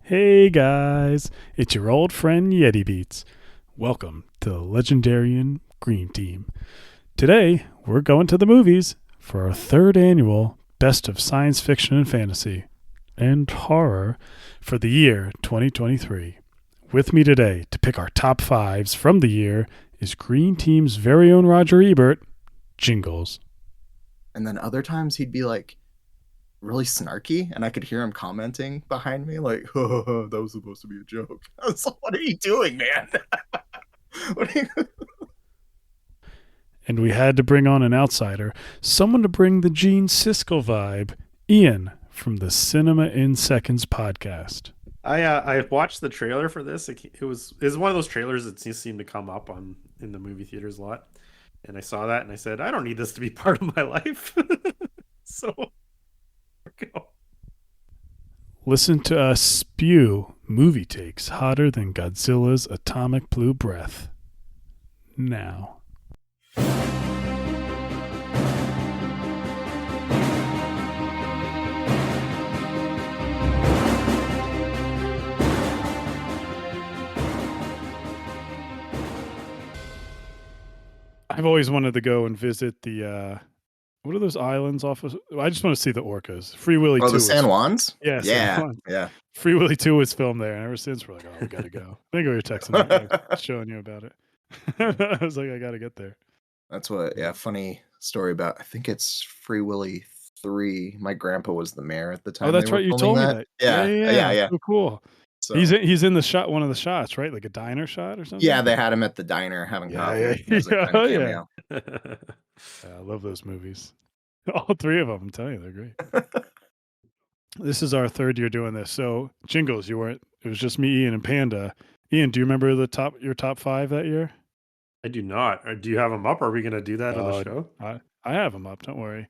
Hey guys, it's your old friend Yettibeats. Welcome to the Legendarium Green Team. Today, we're going to the movies for our third annual Best of Science Fiction and Fantasy and Horror for the year 2023. With me today to pick our top fives from the year is Green Team's very own Roger Ebert, Jingles. And then other times he'd be like really snarky, and I could hear him commenting behind me, like, oh, that was supposed to be a joke. I was like, what are you doing, man? What are you... And we had to bring on an outsider, someone to bring the Gene Siskel vibe, Ian from the Cinema in Seconds podcast. I watched the trailer for this. It was one of those trailers that seemed to come up in the movie theaters a lot, and I saw that and I said, I don't need this to be part of my life. So go. Listen to us spew movie takes hotter than Godzilla's atomic blue breath. Now. I've always wanted to go and visit the what are those islands off of? I just want to see the orcas. Free Willy 2. Oh, the San Juans? Yeah. San Juan. Yeah. Free Willy 2 was filmed there, and ever since we're like, oh, we gotta go. I think we were texting me, showing you about it. I was like, I gotta get there. That's what, funny story about, I think it's Free Willy 3. My grandpa was the mayor at the time. Oh, that's right. You told me that. Yeah. So cool. So, he's in the shot, one of the shots, right? Like a diner shot or something? Yeah, they had him at the diner having coffee. Yeah. I love those movies. All three of them, I'm telling you, they're great. This is our third year doing this. So, Jingles, it was just me, Ian, and Panda. Ian, do you remember your top five that year? I do not. Or do you have them up? Are we going to do that on the show? I have them up. Don't worry.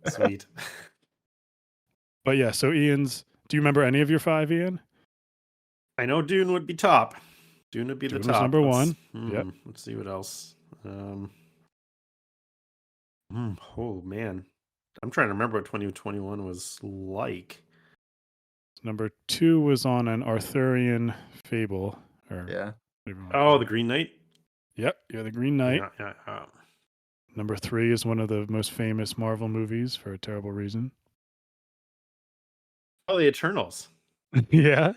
Sweet. But yeah, so do you remember any of your five, Ian? I know Dune would be top. Dune would be the top. Number one. Yep. Let's see what else. Oh man, I'm trying to remember what 2021 was like. Number 2 was on an Arthurian fable. Oh, the Green Knight. Yep, you're the Green Knight. Yeah. Number 3 is one of the most famous Marvel movies for a terrible reason. Oh, the Eternals. Yeah.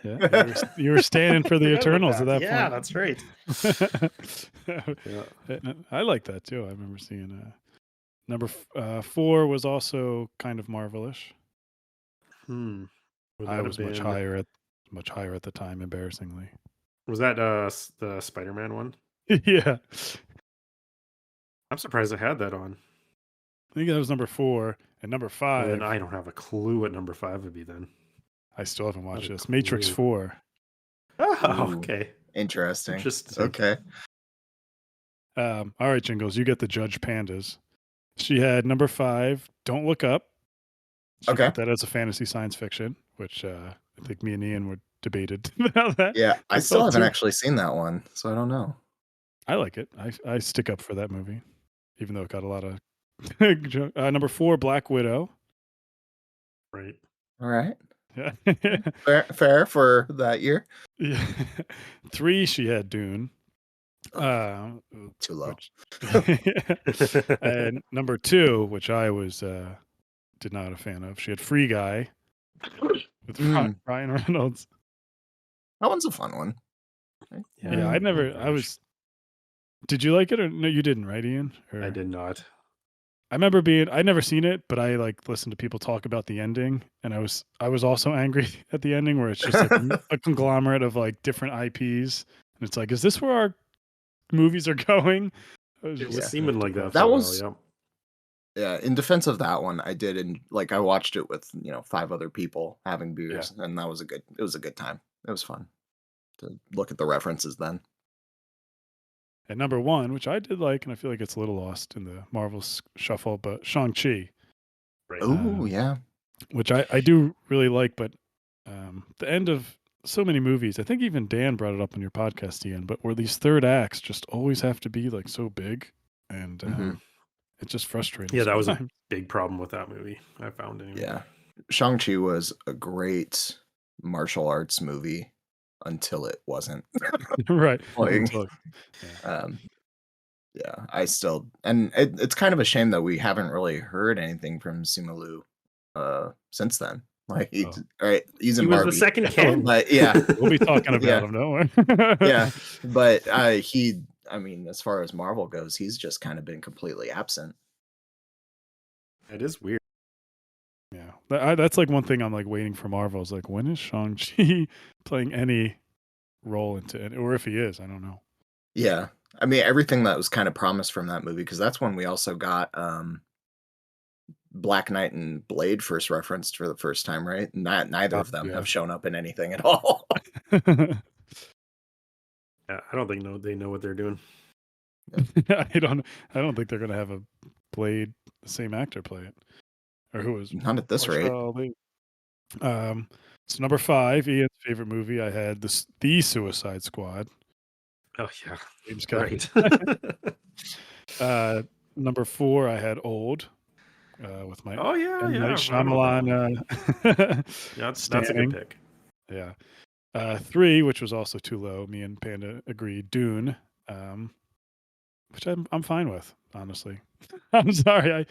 You were standing for the Eternals at that point. Yeah, that's right. I like that too. I remember seeing number 4 was also kind of Marvelish. I was much higher at the time, embarrassingly. Was that the Spider-Man one? Yeah. I'm surprised I had that on. I think that was number 4 and number 5. And I don't have a clue what number 5 would be then. I still haven't watched this. Matrix 4. Oh, okay. Interesting. Okay. All right, Jingles, you get the Judge Pandas. She had number 5, Don't Look Up. She put that as a fantasy science fiction, which I think me and Ian were debated about that. Yeah, I still haven't actually seen that one, so I don't know. I like it. I stick up for that movie, even though it got a lot of number 4, Black Widow. Right. All right. Yeah. fair for that year. Yeah. 3, she had Dune. Too low. And number 2, which I was did not a fan of, she had Free Guy with Ryan Reynolds. That one's a fun one. Yeah, Did you like it or no? You didn't, right, Ian? I did not. I remember I'd never seen it, but I listened to people talk about the ending, and I was also angry at the ending where it's just like a conglomerate of like different IPs, and it's like, is this where our movies are going? It was seeming like that. That was. Yeah, in defense of that one, I did, and I watched it with 5 other people having beers, and it was a good time. It was fun to look at the references then. And number 1, which I did like, and I feel like it's a little lost in the Marvel shuffle, but Shang-Chi. Right. Oh, yeah. Which I do really like, but the end of so many movies, I think even Dan brought it up on your podcast, Ian, but where these third acts just always have to be like so big, and it's just frustrating. Yeah, that was a big problem with that movie, I found anyway. Yeah. Shang-Chi was a great martial arts movie until it wasn't. Right. Like, Until- yeah. yeah, I still, and it's kind of a shame that we haven't really heard anything from Simu since then. Like, Oh. right, he's He in was the Barbie, second Ken. but yeah, We'll be talking yeah, about him, don't worry. yeah, but I mean, as far as Marvel goes, he's just kind of been completely absent. It is weird. Yeah, that's like one thing I'm like waiting for Marvel is like, when is Shang-Chi playing any role into it, or if he is, I don't know. Yeah, I mean, everything that was kind of promised from that movie, because that's when we also got Black Knight and Blade first referenced for the first time, right? Neither of them Yeah. have shown up in anything at all. Yeah, I don't think they know what they're doing. I don't think they're gonna have a Blade, the same actor play it, or who is Not at this rate. Mahershala Ali. So number 5, Ian's favorite movie. I had the Suicide Squad. Oh yeah, James Gunn. right. Number 4, I had Old. With my Oh yeah, M. yeah. Night I forgot about that one. Shyamalan. Yeah, that's a good standing. pick. Yeah. 3, which was also too low. Me and Panda agreed. Dune, which I'm fine with, honestly. I'm sorry. I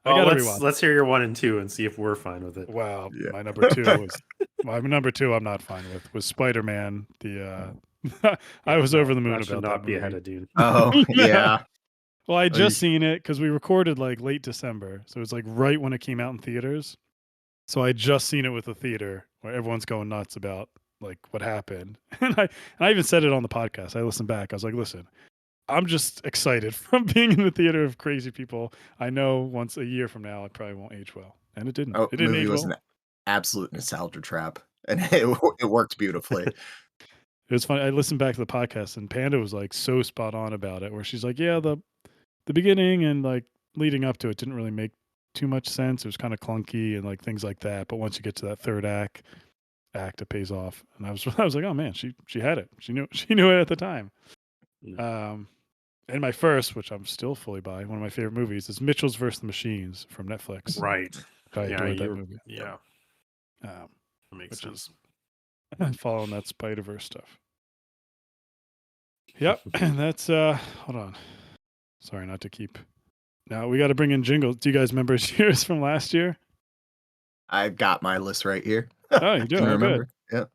Well, gotta rewatch. let's hear your 1 and 2 and see if we're fine with it. Wow, Yeah. my number 2 was my number 2. I'm not fine with was Spider-Man. The I was over the moon That should about not that be movie. ahead of Dune. Oh yeah. Well, I just seen it because we recorded like late December, so it's like right when it came out in theaters. So I just seen it with the theater where everyone's going nuts about like what happened, and I even said it on the podcast. I listened back. I was like, listen, I'm just excited from being in the theater of crazy people. I know once a year from now, it probably won't age well, and it didn't. Oh, It the didn't movie age was well. an absolute nostalgia trap, and it worked beautifully. It was funny. I listened back to the podcast, and Panda was like so spot on about it, where she's like, yeah, the beginning and like leading up to it didn't really make too much sense. It was kind of clunky and like things like that. But once you get to that third act, it pays off. And I was like, oh man, she had it. She knew it at the time. And my first, which I'm still fully by, one of my favorite movies is Mitchell's vs. the Machines from Netflix. Right. I adored that movie. Yeah. That makes Which sense. is following that Spider-Verse stuff. Yep. And that's hold on. Sorry, not to keep. Now we got to bring in Jingles. Do you guys remember yours from last year? I've got my list right here. Oh, you do? Can Oh, remember? good.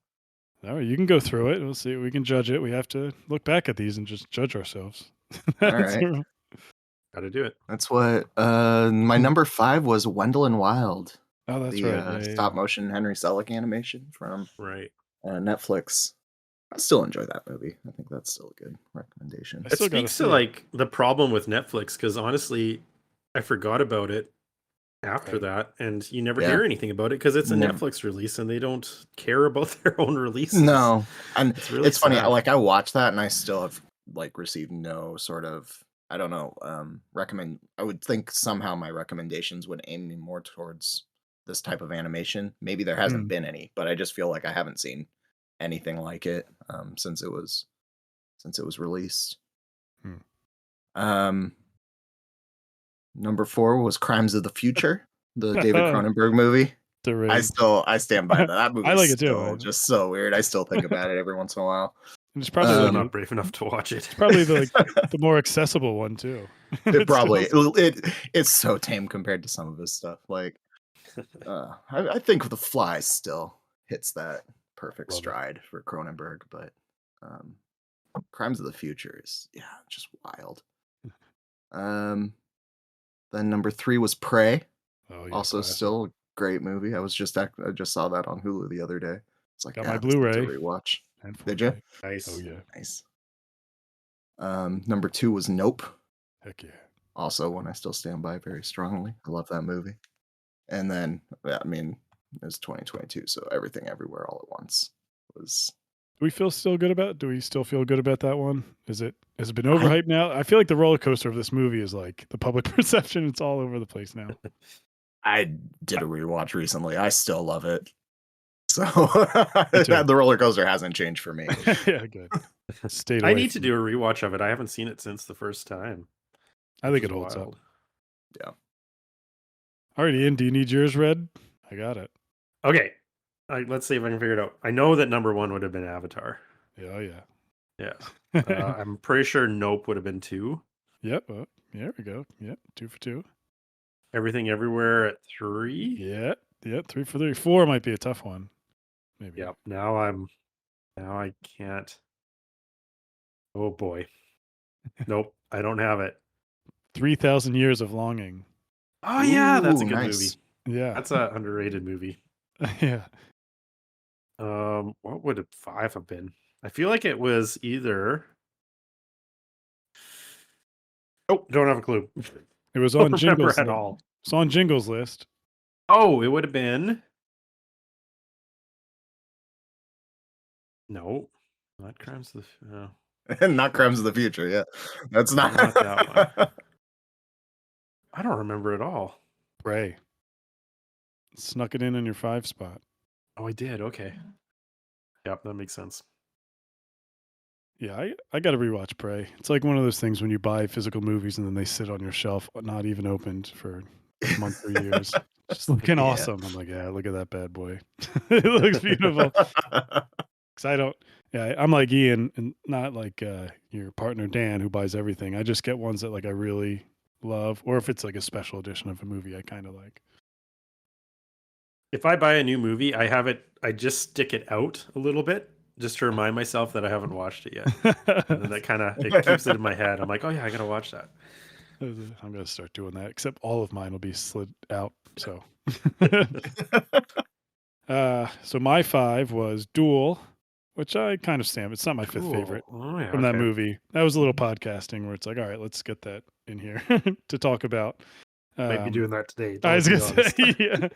Yeah. All right, you can go through it. We'll see. We can judge it. We have to look back at these and just judge ourselves. All right. Got to do it. That's what my number 5 was Wendell and Wild. Oh, that's the right. stop motion Henry Selick animation from Netflix. I still enjoy that movie. I think that's still a good recommendation. It speaks to like the problem with Netflix, because honestly, I forgot about it after that, and you never hear anything about it because it's a Netflix release and they don't care about their own releases. No, and it's funny. sad. Like I watched that and I still have like received no sort of, I don't know, recommend. I would think somehow my recommendations would aim me more towards this type of animation. Maybe there hasn't been any, but I just feel like I haven't seen anything like it since it was released. Number 4 was Crimes of the Future, the David Cronenberg movie. I stand by that. That movie is still just so weird. I still think about it every once in a while. It's probably not brave enough to watch it. It's probably the more accessible one too. It probably it's so tame compared to some of his stuff. Like I think The Fly still hits that perfect stride for Cronenberg, but Crimes of the Future is just wild. Then number 3 was Prey. Also classic. Still a great movie. I just saw that on Hulu the other day. It's like, got my Blu-ray rewatch. Did you? Nice. Oh yeah. Nice. Number 2 was Nope. Heck yeah. Also one I still stand by very strongly. I love that movie. And then, I mean, it was 2022, so Everything Everywhere All at Once was. Do we still feel good about that one? Has it been overhyped now? I feel like the roller coaster of this movie is like the public perception. It's all over the place now. I did a rewatch recently. I still love it. So the roller coaster hasn't changed for me. Yeah, good. I need to do a rewatch of it. I haven't seen it since the first time. I think it holds up. Yeah. All right, Ian, do you need yours read? I got it. Okay. let's see if I can figure it out. I know that number 1 would have been Avatar. Yeah, yeah. Yeah. I'm pretty sure Nope would have been 2. Yep. Oh, there we go. Yep. 2 for 2. Everything Everywhere at 3. Yeah. Yeah. 3 for 3. 4 might be a tough one. Maybe. Yep. Now I can't. Oh boy. Nope. I don't have it. 3,000 Years of Longing. Oh yeah, that's a Ooh, good nice. movie. Yeah. That's an underrated movie. Yeah. What would 5 have been? I feel like it was either. Oh, don't have a clue. It was Don't on remember Jingles. at all. It's on Jingles list. Oh, it would have been. No, not Crimes of the. No, Not Crimes of the Future. Yeah, that's not that one. I don't remember at all. Prey. Snuck it in on your 5 spot. Oh, I did. Okay. Yep, that makes sense. Yeah, I got to rewatch Prey. It's like one of those things when you buy physical movies and then they sit on your shelf, not even opened for months or years. Just looking Yeah. awesome. I'm like, yeah, look at that bad boy. It looks beautiful. Because I don't, yeah, I'm like Ian, and not like your partner Dan who buys everything. I just get ones that like I really love, or if it's like a special edition of a movie I kind of like. If I buy a new movie, I just stick it out a little bit just to remind myself that I haven't watched it yet. And then that it keeps it in my head. I'm like, oh yeah, I gotta watch that. I'm gonna start doing that. Except all of mine will be slid out. So, so my 5 was Duel, which I kind of stand. It's not my 5th favorite Oh, yeah, from that okay. movie. That was a little podcasting where it's like, all right, let's get that in here to talk about. Might be doing that today. I was I'll be gonna say, honest. yeah.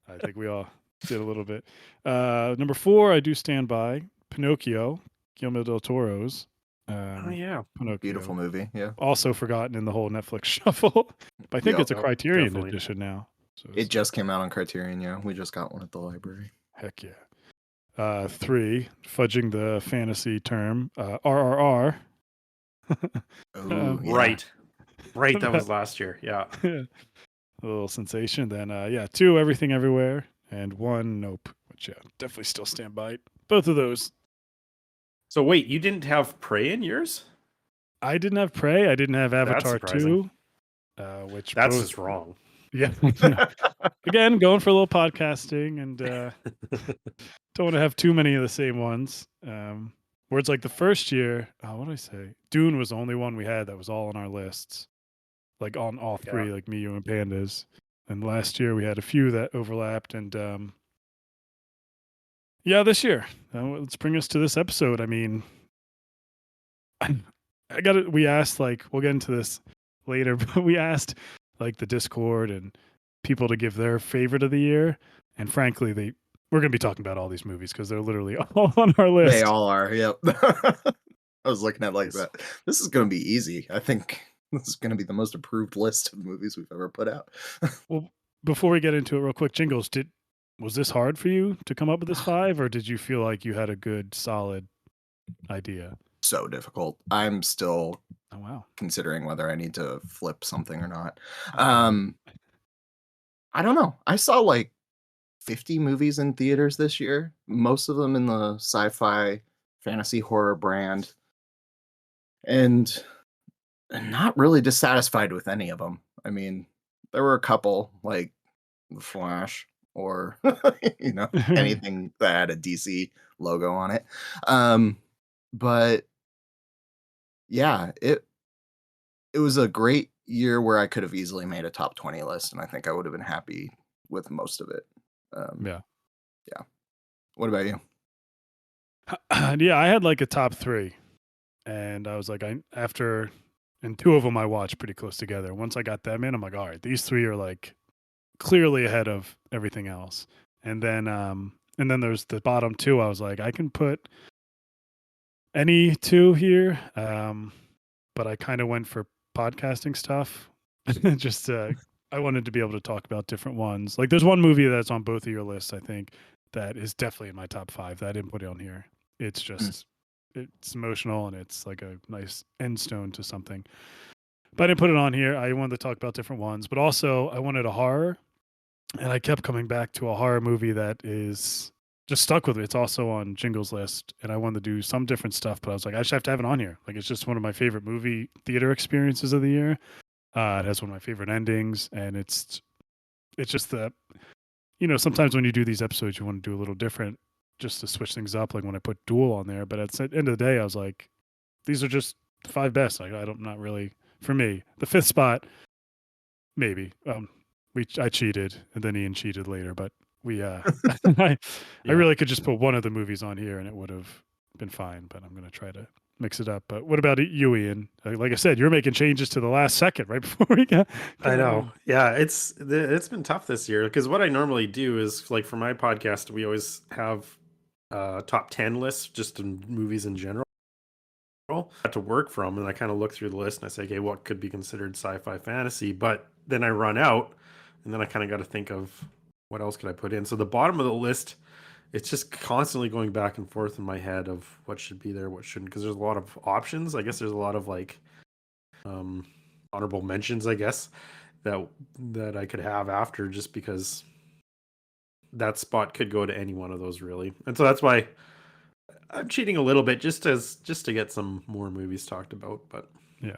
I think we all did a little bit. Number 4, I do stand by Pinocchio, Guillermo del Toro's. Oh yeah, Pinocchio. Beautiful movie. Yeah, Also forgotten in the whole Netflix shuffle, but I think Yep. it's a Criterion Definitely. edition now. So it just came out on Criterion. Yeah, we just got one at the library. heck yeah. 3, fudging the fantasy term, RRR. Oh, yeah. Right. That was last year. Yeah. A little sensation. Then 2, Everything Everywhere, and 1, Nope. Which definitely still stand by both of those. So wait, you didn't have Prey in yours? I didn't have Prey. I didn't have Avatar 2. Which That's both, just wrong. Yeah. Again, going for a little podcasting and don't want to have too many of the same ones. Where it's like the first year, what did I say? Dune was the only one we had that was all on our lists. Like on all 3, like me, you, and Pandas. And last year we had a few that overlapped. And this year, let's bring us to this episode. I mean, we asked, like, we'll get into this later, but we asked like the Discord and people to give their favorite of the year. And frankly, we're going to be talking about all these movies because they're literally all on our list. They all are. Yep. I was looking at like that. This is going to be easy. I think this is going to be the most approved list of movies we've ever put out. Well, before we get into it real quick, Jingles, was this hard for you to come up with this 5, or did you feel like you had a good, solid idea? So difficult. I'm still considering whether I need to flip something or not. I don't know. I saw like 50 movies in theaters this year, most of them in the sci-fi fantasy horror brand, and not really dissatisfied with any of them. I mean, there were a couple like The Flash or anything that had a DC logo on it. But yeah, it was a great year where I could have easily made a top 20 list, and I think I would have been happy with most of it. Yeah. What about you? Yeah, I had like a top 3, and I was like, and 2 of them I watched pretty close together. Once I got them in, I'm like, all right, these 3 are like clearly ahead of everything else. And then there's the bottom 2. I was like, I can put any 2 here, but I kind of went for podcasting stuff. Just I wanted to be able to talk about different ones. Like there's one movie that's on both of your lists, I think, that is definitely in my top 5 that I didn't put it on here. It's just it's emotional and it's like a nice end stone to something. But I didn't put it on here. I wanted to talk about different ones, but also I wanted a horror, and I kept coming back to a horror movie that is just stuck with it. It's also on Jingles list, and I wanted to do some different stuff, but I was like, I just have to have it on here. Like, it's just one of my favorite movie theater experiences of the year. It has one of my favorite endings, and it's just that, sometimes when you do these episodes, you want to do a little different, just to switch things up. Like when I put Duel on there, but at the end of the day, I was like, these are just the 5 best. Like, not really for me. The 5th spot, maybe. I cheated, and then Ian cheated later, but we I Yeah. really could just put one of the movies on here and it would have been fine, but I'm gonna try to mix it up. But what about you, Ian? Like I said, you're making changes to the last second right before we got I know. on. Yeah, it's been tough this year because what I normally do is like for my podcast, we always have top 10 lists just in movies in general to work from, and I kind of look through the list and I say, okay, what could be considered sci-fi fantasy? But then I run out, and then I kind of got to think of what else could I put in. So the bottom of the list, it's just constantly going back and forth in my head of what should be there, what shouldn't, because there's a lot of options. I guess there's a lot of like honorable mentions, I guess, that I could have after, just because that spot could go to any one of those really. And so that's why I'm cheating a little bit just to get some more movies talked about, but Yeah.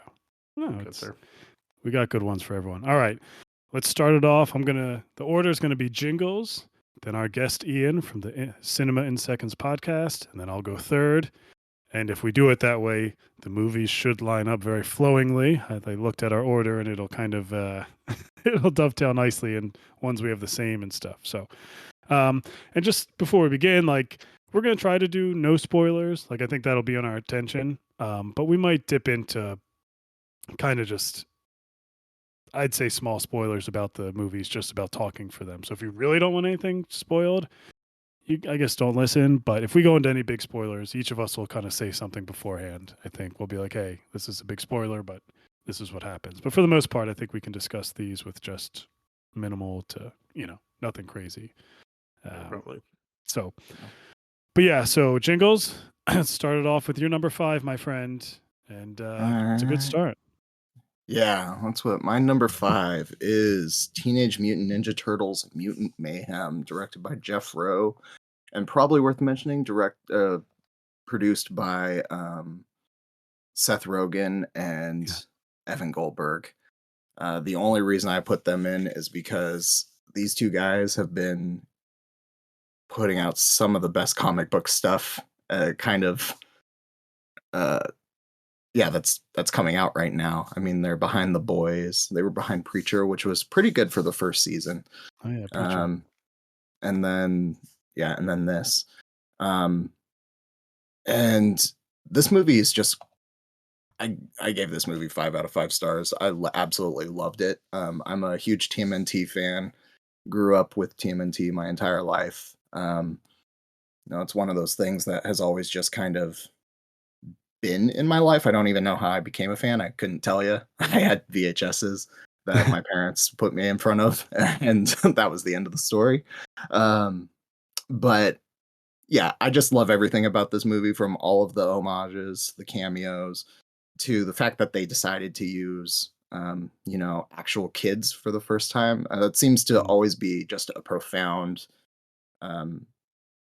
No, there. we got good ones for everyone. All right. Let's start it off. The order is going to be Jingles, then our guest Ian from the Cinema in Seconds podcast, and then I'll go third. And if we do it that way, the movies should line up very flowingly. I looked at our order, and it'll kind of it'll dovetail nicely in ones we have the same and stuff. So, and just before we begin, like, we're gonna try to do no spoilers. Like, I think that'll be on our attention. But we might dip into kind of just, I'd say, small spoilers about the movies, just about talking for them. So if you really don't want anything spoiled, I guess don't listen. But if we go into any big spoilers, each of us will kind of say something beforehand. I think we'll be like, hey, this is a big spoiler, but this is what happens. But for the most part, I think we can discuss these with just minimal to, nothing crazy. Probably. So, but yeah, so Jingles, started off with your number 5, my friend. And it's a good start. Yeah, that's what my number 5 is. Teenage Mutant Ninja Turtles Mutant Mayhem, directed by Jeff Rowe, and probably worth mentioning, produced by Seth Rogen and Evan Goldberg. The only reason I put them in is because these two guys have been putting out some of the best comic book stuff, that's coming out right now. I mean, they're behind The Boys. They were behind Preacher, which was pretty good for the first season. Oh yeah, Preacher. And then this. And this movie is just, I gave this movie 5 out of 5 stars. I absolutely loved it. I'm a huge TMNT fan. Grew up with TMNT my entire life. It's one of those things that has always just kind of been in my life. I don't even know how I became a fan. I couldn't tell you. I had VHSs that my parents put me in front of, and that was the end of the story. But yeah, I just love everything about this movie, from all of the homages, the cameos, to the fact that they decided to use actual kids for the first time. That seems to always be just a profound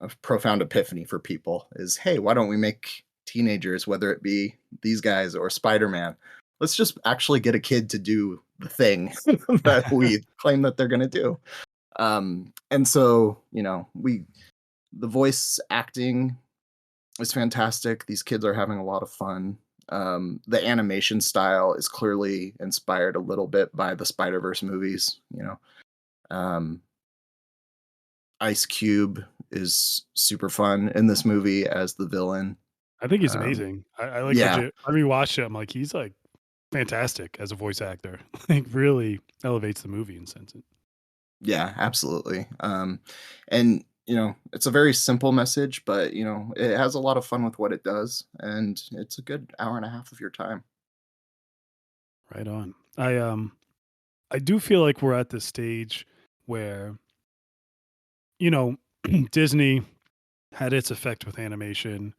epiphany for people, is, hey, why don't we make teenagers, whether it be these guys or Spider-Man, let's just actually get a kid to do the thing that we claim that they're going to do. And so, the voice acting is fantastic. These kids are having a lot of fun. The animation style is clearly inspired a little bit by the Spider-Verse movies. Ice Cube is super fun in this movie as the villain. I think he's amazing. I like, yeah. I rewatched it. I'm like, he's like fantastic as a voice actor. Like, really elevates the movie and sends it. Yeah, absolutely. And it's a very simple message, but it has a lot of fun with what it does, and it's a good hour and a half of your time. Right on. I do feel like we're at this stage where, Disney had its effect with animation,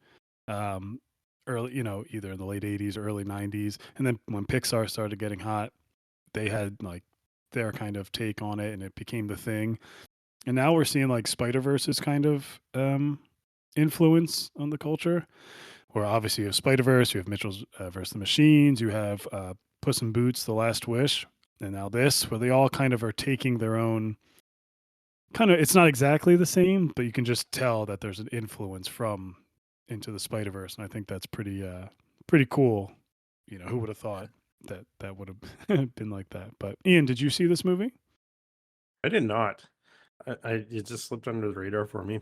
early, either in the late 80s or early 90s. And then when Pixar started getting hot, they had like their kind of take on it, and it became the thing. and now we're seeing like Spider-Verse's kind of influence on the culture. Where obviously you have Spider-Verse, you have Mitchell's versus the Machines, you have Puss in Boots: The Last Wish, and now this, where they all kind of are taking their own kind of. It's not exactly the same, but you can just tell that there's an influence from Into the Spider-Verse, and I think that's pretty cool. You know, who would have thought that that would have been like that? But Ian, did you see this movie? I did not. It just slipped under the radar for me.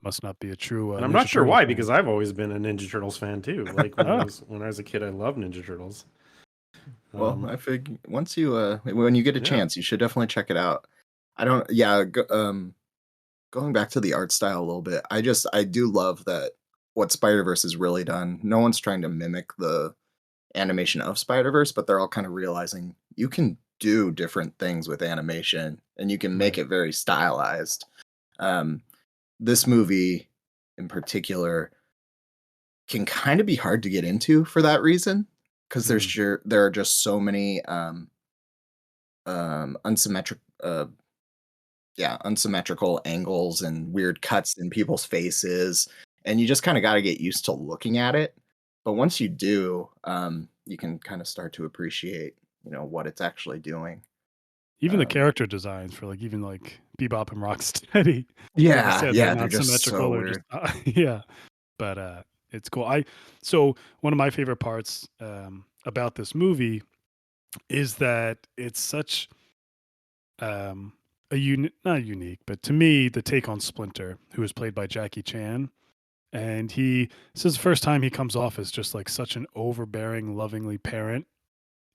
Must not be a true And I'm Ninja not sure Turtles why, fan. because I've always been a Ninja Turtles fan too. Like when Oh. when I was a kid, I loved Ninja Turtles. Well, I figure once you when you get a Yeah. chance, you should definitely check it out. I don't. Yeah. Going back to the art style a little bit, I do love that what Spider-Verse has really done. No one's trying to mimic the animation of Spider-Verse, but they're all kind of realizing you can do different things with animation and you can make Right. it very stylized. This movie in particular can kind of be hard to get into for that reason because there are just so many unsymmetric unsymmetrical angles and weird cuts in people's faces, and you just kind of got to get used to looking at it. But once you do, you can kind of start to appreciate, what it's actually doing. Even the Um, character designs for like even like Bebop and Rocksteady, like you yeah, said, they're yeah, they're not just so symmetrical. They're just weird. yeah, but it's cool. So one of my favorite parts about this movie is that it's such um not unique, but to me, the take on Splinter, who is played by Jackie Chan. And this is the first time he comes off as just like such an overbearing, lovingly parent,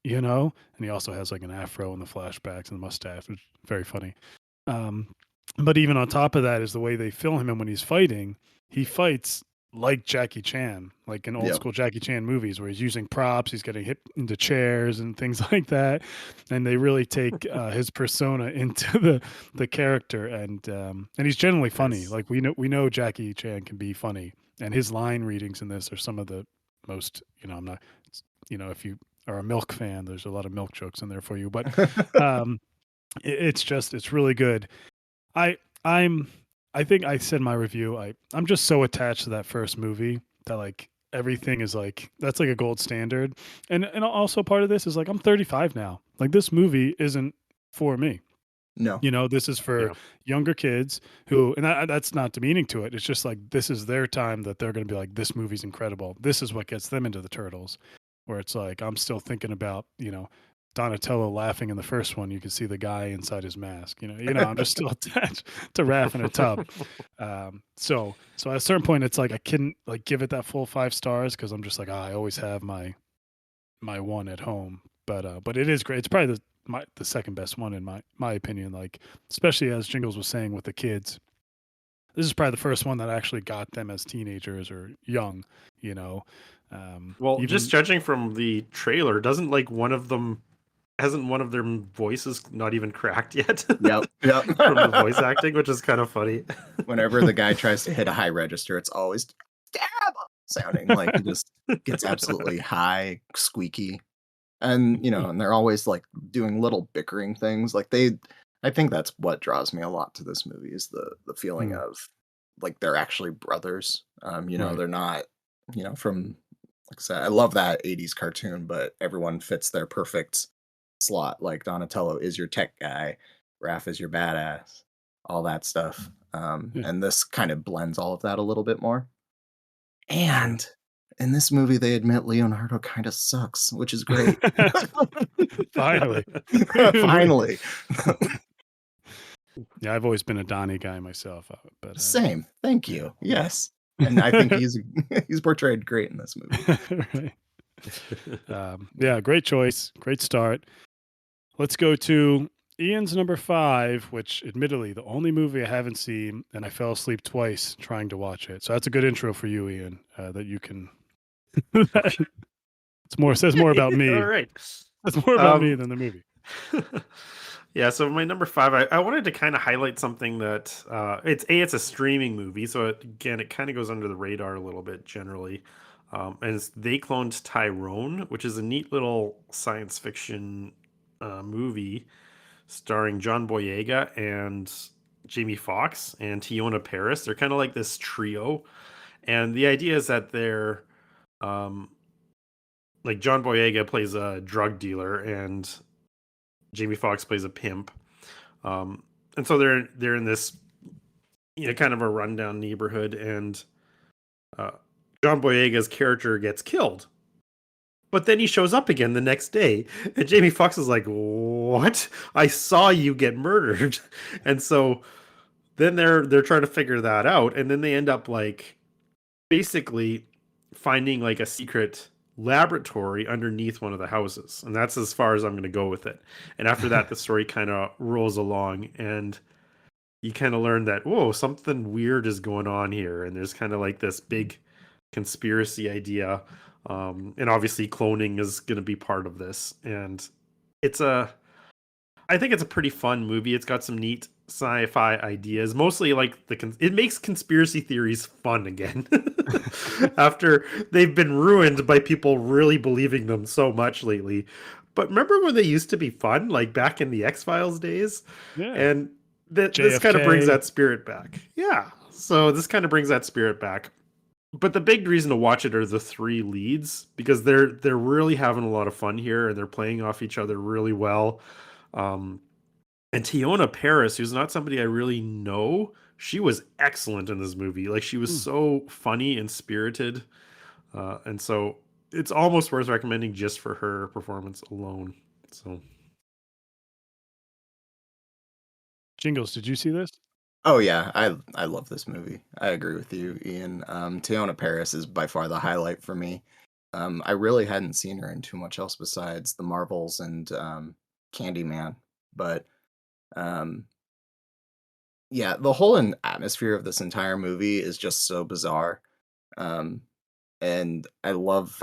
you know? And he also has like an afro in the flashbacks and the mustache, which is very funny. Um, but even on top of that is the way they film him, and when he's fighting, he fights like Jackie Chan, like in old Yep. school Jackie Chan movies where he's using props, he's getting hit into chairs and things like that. And they really take his persona into the character, and he's generally funny. Nice. Like we know Jackie Chan can be funny, and his line readings in this are some of the most. I'm not. If you are a Milk fan, there's a lot of Milk jokes in there for you, but um, it's really good. I I'm I think I said in my review, I'm just so attached to that first movie that like everything is like that's like a gold standard. And also part of this is like I'm 35 now. Like this movie isn't for me. No. This is for Yeah. younger kids who, and that's not demeaning to it. It's just like this is their time that they're going to be like, this movie's incredible. This is what gets them into the Turtles, where it's like I'm still thinking about Donatello laughing in the first one. You can see the guy inside his mask. I'm just still attached to Raph in a tub. So at a certain point, it's like I couldn't like give it that full 5 stars because I'm just like I always have my one at home. But it is great. It's probably the second best one in my opinion. Like especially as Jingles was saying with the kids, this is probably the first one that actually got them as teenagers or young. You know, Well, even just judging from the trailer, doesn't like one of them hasn't one of their voices not even cracked yet Yep. Yep. from the voice acting, which is kind of funny. Whenever the guy tries to hit a high register, it's always stab sounding like he just gets absolutely high, squeaky. And they're always like doing little bickering things. I think that's what draws me a lot to this movie is the feeling of like they're actually brothers. Right. They're not, from like I said, I love that 80s cartoon, but everyone fits their perfect slot. Like Donatello is your tech guy, Raph is your badass, all that stuff. Yeah. And this kind of blends all of that a little bit more. Sure. And in this movie, they admit Leonardo kind of sucks, which is great. Finally. Finally. Yeah, I've always been a Donnie guy myself, but Same. Thank yeah. you. Yes. And I think he's portrayed great in this movie. Right. Yeah, great choice. Great start. Let's go to Ian's number 5, which admittedly the only movie I haven't seen, and I fell asleep twice trying to watch it. So that's a good intro for you, Ian. That you can. Says more about me. All right. That's more about me than the movie. Yeah, so my number 5, I wanted to kind of highlight something that it's a streaming movie, so it kind of goes under the radar a little bit generally. And it's They Cloned Tyrone, which is a neat little science fiction movie starring John Boyega and Jamie Foxx and Tiona Paris. They're kind of like this trio, and the idea is that they're like John Boyega plays a drug dealer and Jamie Foxx plays a pimp. And so they're in this kind of a rundown neighborhood, and uh, John Boyega's character gets killed. But then he shows up again the next day, and Jamie Foxx is like, "What? I saw you get murdered." And so then they're trying to figure that out, and then they end up like basically finding like a secret laboratory underneath one of the houses, and that's as far as I'm going to go with it. And after that, the story kind of rolls along, and you kind of learn that something weird is going on here, and there's kind of like this big conspiracy idea, and obviously cloning is going to be part of this. And I think it's a pretty fun movie. It's got some neat sci-fi ideas, mostly like it makes conspiracy theories fun again after they've been ruined by people really believing them so much lately. But remember when they used to be fun, like back in the X-Files days? Yeah. And this kind of brings that spirit back. Yeah. So this kind of brings that spirit back. But the big reason to watch it are the three leads, because they're really having a lot of fun here, and they're playing off each other really well. And Tiona Paris, who's not somebody I really know, she was excellent in this movie. Like, she was so funny and spirited. And so it's almost worth recommending just for her performance alone. So, Jingles, did you see this? Oh yeah, I love this movie. I agree with you, Ian. Tiona Paris is by far the highlight for me. I really hadn't seen her in too much else besides The Marvels and Candyman, but yeah, the whole atmosphere of this entire movie is just so bizarre, and I love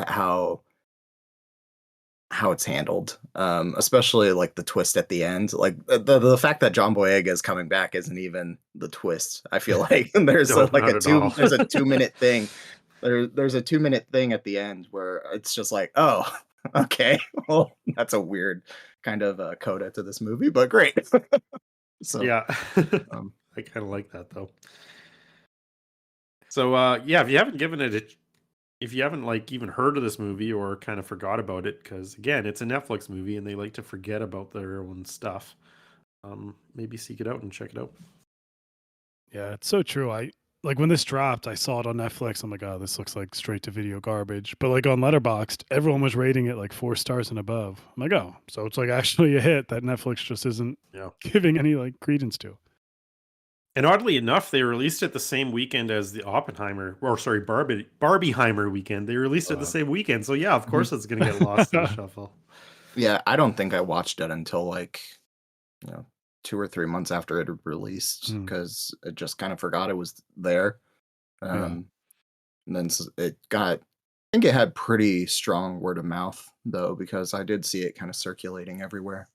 how it's handled, especially like the twist at the end. Like the fact that John Boyega is coming back isn't even the twist. I feel like there's No, like not at all. there's a 2 minute thing. There's a 2 minute thing at the end where it's just like, oh, okay, well, that's a weird kind of coda to this movie, but great. So Yeah. um, I kind of like that though. So yeah, if you haven't like even heard of this movie or kind of forgot about it, because again, it's a Netflix movie and they like to forget about their own stuff. Maybe seek it out and check it out. Yeah, it's so true. I like when this dropped, I saw it on Netflix. I'm like, oh, this looks like straight to video garbage. But like on Letterboxd, everyone was rating it like 4 stars and above. I'm like, oh, so it's like actually a hit that Netflix just isn't giving any like credence to. And oddly enough, they released it the same weekend as the Barbieheimer weekend. They released it the same weekend. So yeah, of course it's going to get lost in the shuffle. Yeah, I don't think I watched it until like 2 or 3 months after it had released, because I just kind of forgot it was there. And then it got, I think it had pretty strong word of mouth though, because I did see it kind of circulating everywhere.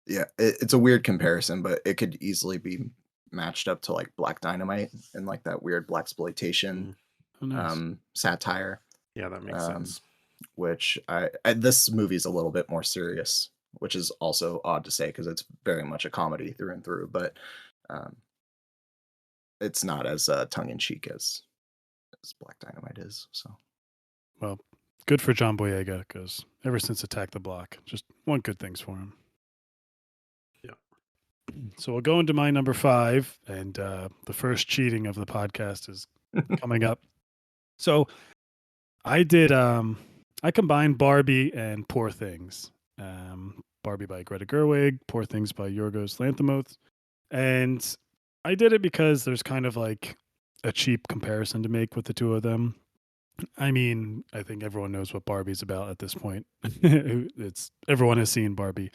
Yeah, it's a weird comparison, but it could easily be matched up to like Black Dynamite and like that weird blaxploitation satire. Yeah, that makes sense. Which this movie's a little bit more serious, which is also odd to say because it's very much a comedy through and through, but it's not as tongue in cheek as Black Dynamite is. So, well, good for John Boyega, because ever since Attack the Block, just one good things for him. Yeah. So we'll go into my number 5, and the first cheating of the podcast is coming up. So I did. I combined Barbie and Poor Things. Barbie by Greta Gerwig, Poor Things by Yorgos Lanthimos, and I did it because there's kind of like a cheap comparison to make with the two of them. I mean, I think everyone knows what Barbie's about at this point. Everyone has seen Barbie.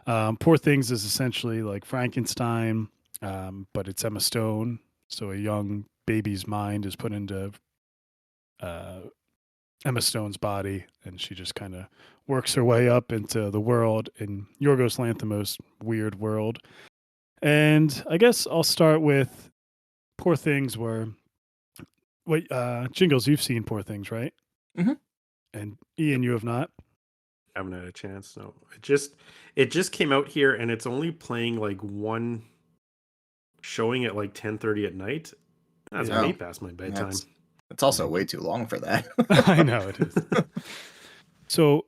Poor Things is essentially like Frankenstein, but it's Emma Stone. So a young baby's mind is put into Emma Stone's body, and she just kind of works her way up into the world in Yorgos Lanthimos' weird world. And I guess I'll start with Poor Things, where wait, Jingles, you've seen Poor Things, right? Mm-hmm. And Ian, you have not. Haven't had a chance. No, it just came out here, and it's only playing like one showing at like 10:30 at night. That's Yeah. way past my bedtime. It's also way too long for that. I know it is. So,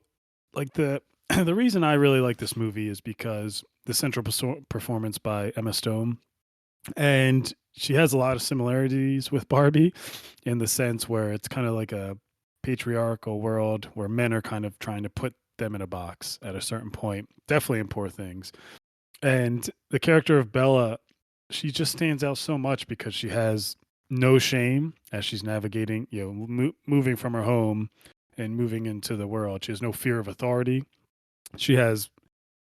like the reason I really like this movie is because the central performance by Emma Stone, and she has a lot of similarities with Barbie in the sense where it's kind of like a patriarchal world where men are kind of trying to put them in a box at a certain point, definitely in Poor Things. And the character of Bella, she just stands out so much because she has no shame as she's navigating, moving from her home and moving into the world. She has no fear of authority. She has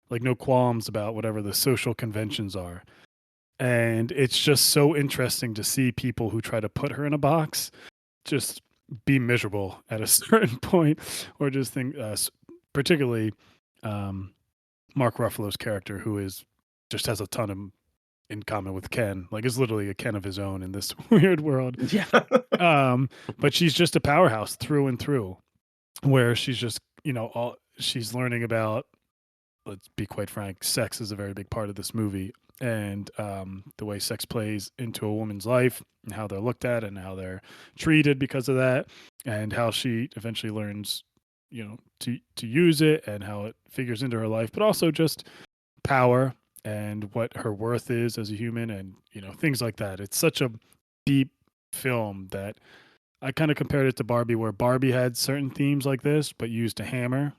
like no qualms about whatever the social conventions are. And it's just so interesting to see people who try to put her in a box just be miserable at a certain point, or just think, particularly Mark Ruffalo's character, who is just has a ton of in common with Ken, like is literally a Ken of his own in this weird world. Yeah. But she's just a powerhouse through and through, where she's just, she's learning about, let's be quite frank, sex is a very big part of this movie. And the way sex plays into a woman's life and how they're looked at and how they're treated because of that, and how she eventually learns, to use it and how it figures into her life, but also just power and what her worth is as a human, and things like that. It's such a deep film that I kind of compared it to Barbie, where Barbie had certain themes like this, but used a hammer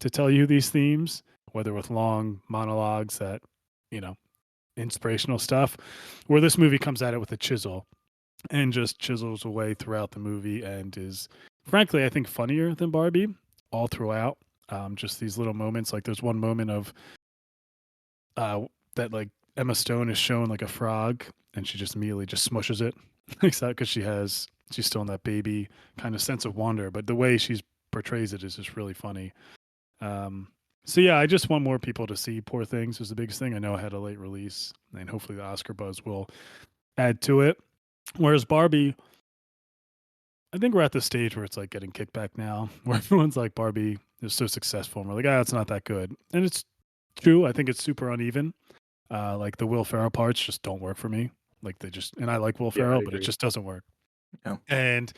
to tell you these themes, whether with long monologues that, inspirational stuff, where this movie comes at it with a chisel and just chisels away throughout the movie, and is frankly, I think, funnier than Barbie all throughout. Just these little moments, like there's one moment of that like Emma Stone is shown like a frog, and she just immediately just smushes it, because she's still in that baby kind of sense of wonder, but the way she's portrays it is just really funny. So yeah, I just want more people to see Poor Things is the biggest thing. I know I had a late release, and hopefully the Oscar buzz will add to it. Whereas Barbie, I think we're at the stage where it's like getting kickback now, where everyone's like, Barbie is so successful, and we're like, it's not that good. And it's true. I think it's super uneven. Like the Will Ferrell parts just don't work for me. Like and I like Will Yeah, I Ferrell, but it agree. just doesn't work. Yeah. And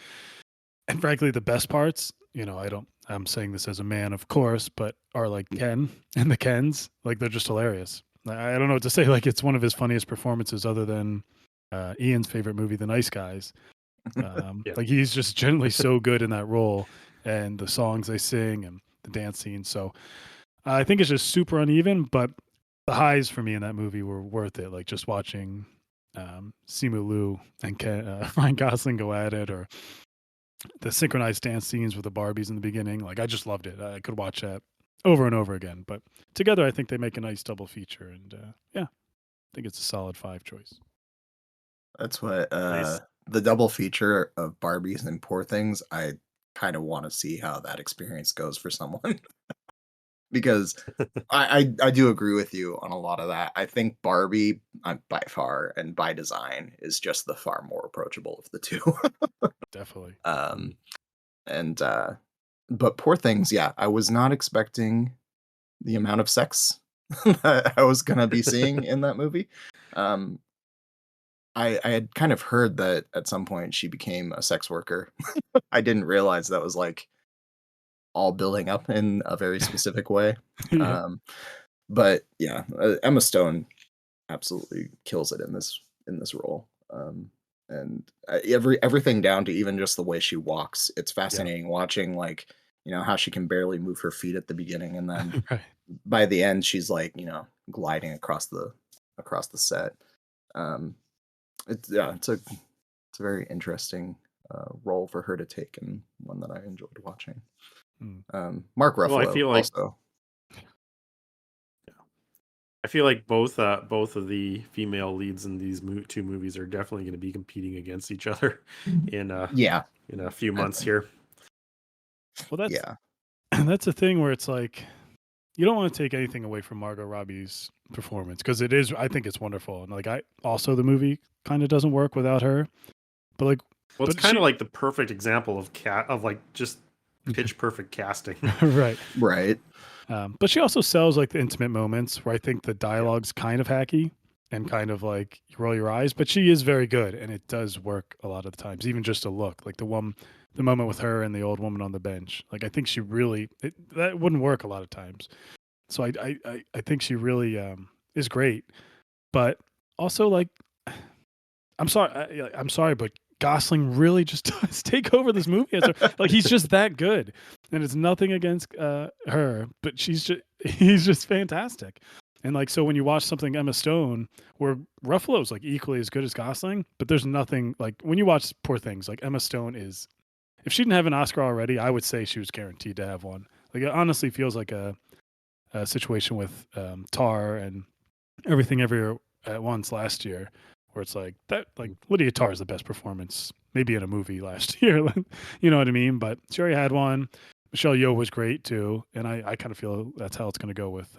frankly, the best parts, I'm saying this as a man, of course, but are like Ken and the Kens. Like they're just hilarious. I don't know what to say. Like it's one of his funniest performances, other than Ian's favorite movie, The Nice Guys. Yeah. Like he's just generally so good in that role, and the songs they sing and the dance scene. So I think it's just super uneven, but the highs for me in that movie were worth it. Like just watching Simu Liu and Ryan Gosling go at it, or the synchronized dance scenes with the Barbies in the beginning. Like I just loved it. I could watch that over and over again. But together, I think they make a nice double feature. And yeah, I think it's a solid 5 choice. That's what Nice. the double feature of Barbies and Poor Things, I kind of want to see how that experience goes for someone. Because I do agree with you on a lot of that. I think Barbie, by far and by design, is just the far more approachable of the two. Definitely. And but Poor Things, yeah, I was not expecting the amount of sex that I was gonna be seeing in that movie. Um, I had kind of heard that at some point she became a sex worker. I didn't realize that was like all building up in a very specific way. Yeah. But yeah, Emma Stone absolutely kills it in this role. And everything down to even just the way she walks. It's fascinating watching, like, how she can barely move her feet at the beginning, and then Right. by the end she's like, gliding across the set. It's a very interesting role for her to take, and one that I enjoyed watching. Mark Well, I Ruffalo feel like also. both of the female leads in these two movies are definitely going to be competing against each other in Yeah, a few months think. here. Well, yeah, that's a thing where it's like, you don't want to take anything away from Margot Robbie's performance, because I think it's wonderful. And like, the movie kind of doesn't work without her, but like, Well, it's but kind she, of like the perfect example of just pitch perfect casting. Right. Right. But she also sells like the intimate moments where I think the dialogue's kind of hacky and kind of like you roll your eyes, but she is very good and it does work a lot of the times, even just a look. Like the moment with her and the old woman on the bench. Like I think she really that wouldn't work a lot of times. So I think she really is great. But also like I'm sorry, but Gosling really just does take over this movie. Like he's just that good, and it's nothing against her, but he's just fantastic. And like so, when you watch something Emma Stone, where Ruffalo's like equally as good as Gosling, but there's nothing like when you watch Poor Things, like Emma Stone is. If she didn't have an Oscar already, I would say she was guaranteed to have one. Like it honestly feels like a situation with Tar and Everything Everywhere at Once last year, where it's like that, like Lydia Tarr is the best performance maybe in a movie last year. You know what I mean? But she already had one. Michelle Yeoh was great too, and I kind of feel that's how it's going to go with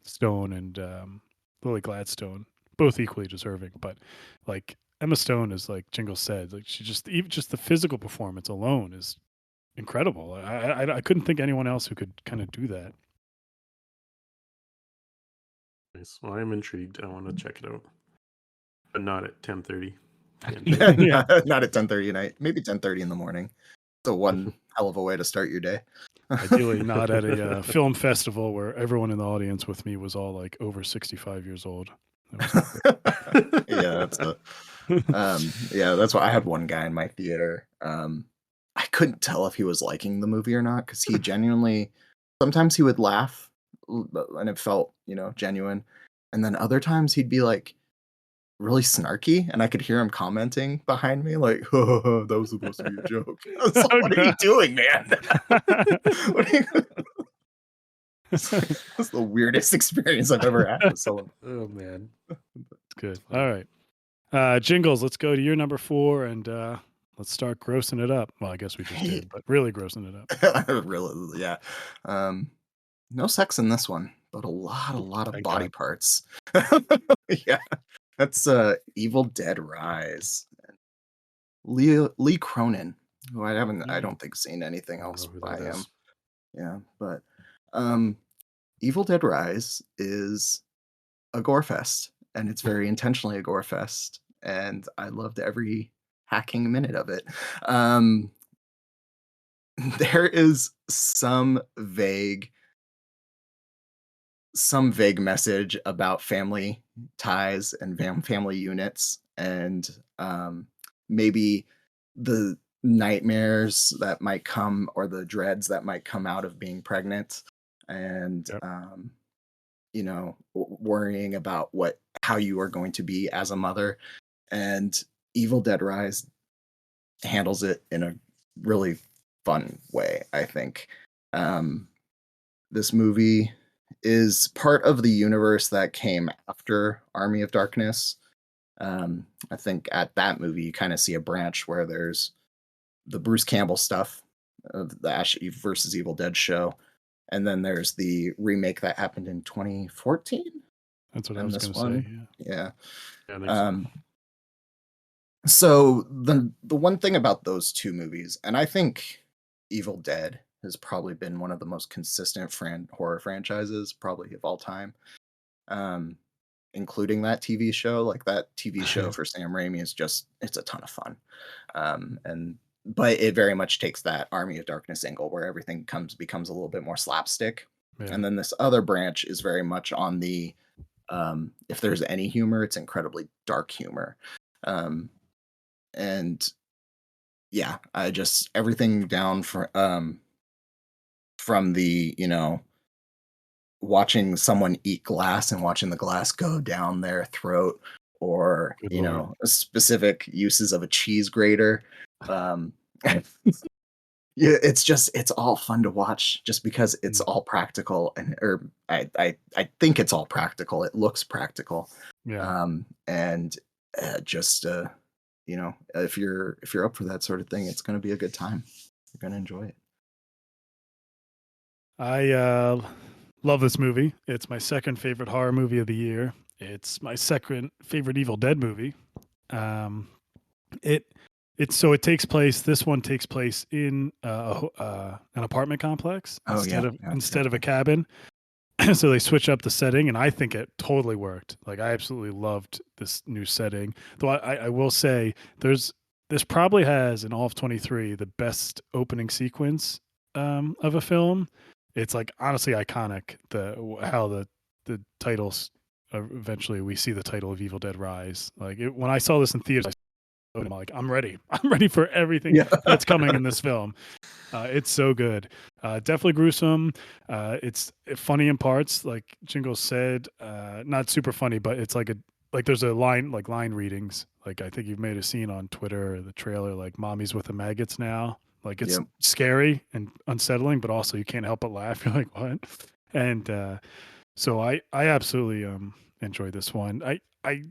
Stone and Lily Gladstone, both equally deserving. But like Emma Stone is like Jingle said, like she just even just the physical performance alone is incredible. I couldn't think anyone else who could kind of do that. Nice. Well, I'm intrigued. I want to check it out, but not at 10:30. Yeah. Not at 10:30 at night. Maybe 10:30 in the morning. So one hell of a way to start your day. Ideally, not at a film festival where everyone in the audience with me was all like over 65 years old. Yeah, that's why I had one guy in my theater. I couldn't tell if he was liking the movie or not because he genuinely. Sometimes he would laugh, and it felt genuine, and then other times he'd be like really snarky, and I could hear him commenting behind me, like, "Oh, that was supposed to be a joke." I was like, "What are you doing, man?" What are you... That's the weirdest experience I've ever had with someone. Oh man, it's good. All right, Jingles. Let's go to your number 4 and let's start grossing it up. Well, I guess we just did, but really grossing it up. Really, yeah. No sex in this one, but a lot of Thank body God. parts. Yeah, that's Evil Dead Rise. Lee Cronin, who I don't think seen anything else by him. Yeah, but Evil Dead Rise is a gore fest, and it's very intentionally a gore fest, and I loved every hacking minute of it. There is some vague message about family ties and family units, and maybe the nightmares that might come or the dreads that might come out of being pregnant, and worrying about how you are going to be as a mother. And Evil Dead Rise handles it in a really fun way, I think. This movie is part of the universe that came after Army of Darkness. I think at that movie you kind of see a branch where there's the Bruce Campbell stuff of the Ash versus Evil Dead show, and then there's the remake that happened in 2014. That's what I was going to say. Yeah. So. So the one thing about those two movies, and I think Evil Dead has probably been one of the most consistent horror franchises probably of all time, including that TV show. Like that TV show for Sam Raimi is it's a ton of fun, but it very much takes that Army of Darkness angle where everything becomes a little bit more slapstick. Yeah. And then this other branch is very much on the if there's any humor, it's incredibly dark humor. And yeah, I just everything down from the watching someone eat glass and watching the glass go down their throat, or specific uses of a cheese grater. Yeah, it's all fun to watch just because it's all practical, I think it's all practical. It looks practical. Yeah. And just if you're up for that sort of thing, it's going to be a good time. You're going to enjoy it. I love this movie. It's my second favorite horror movie of the year. It's my second favorite Evil Dead movie. It it takes place. This one takes place in an apartment complex Oh yeah, instead of a cabin. So they switch up the setting, and I think it totally worked. Like I absolutely loved this new setting. Though I will say this probably has in all of 23 the best opening sequence of a film. It's like honestly iconic. How the titles eventually we see the title of Evil Dead Rise. When I saw this in theaters, I'm like, I'm ready. I'm ready for everything yeah. that's coming in this film. It's so good. Definitely gruesome. It's funny in parts, like Jingle said. Not super funny, but it's like there's a line readings. Like I think you've made a scene on Twitter or the trailer, like "Mommy's with the maggots now." Like it's Yep. scary and unsettling, but also you can't help but laugh. You're like, what? And so I absolutely enjoyed this one. I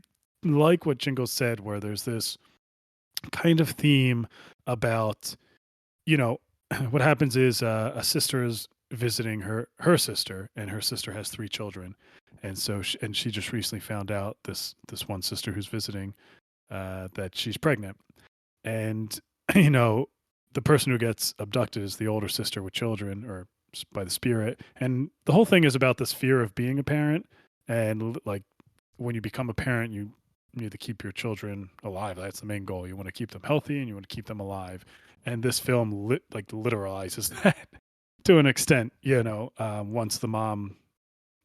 like what Jingle said, where there's this kind of theme about, you know, what happens is a sister is visiting her sister, and her sister has 3 children, and so she just recently found out, this one sister who's visiting, that she's pregnant, and you know the person who gets abducted is the older sister with children, or by the spirit, and the whole thing is about this fear of being a parent, and like when you become a parent, you need to keep your children alive. That's the main goal. You want to keep them healthy and you want to keep them alive. And this film literalizes that to an extent. Once the mom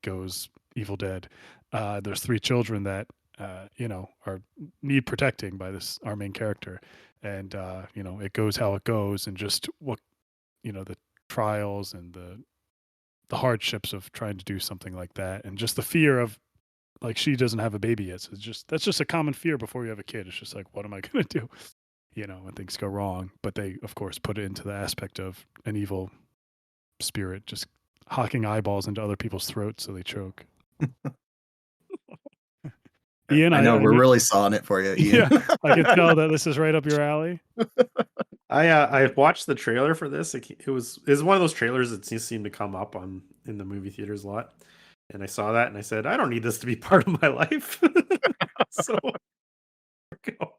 goes evil dead, there's 3 children that are need protecting by this our main character, and it goes how it goes, and just what the trials and the hardships of trying to do something like that, and just the fear of, like, she doesn't have a baby yet. So that's just a common fear before you have a kid. It's just like, what am I going to do? When things go wrong. But they, of course, put it into the aspect of an evil spirit just hocking eyeballs into other people's throats so they choke. Ian, I know I we're knew, really sawing it for you, Ian. yeah, I can tell that this is right up your alley. I watched the trailer for this. It was one of those trailers that seemed to come up in the movie theaters a lot, and I saw that and I said, I don't need this to be part of my life. So go.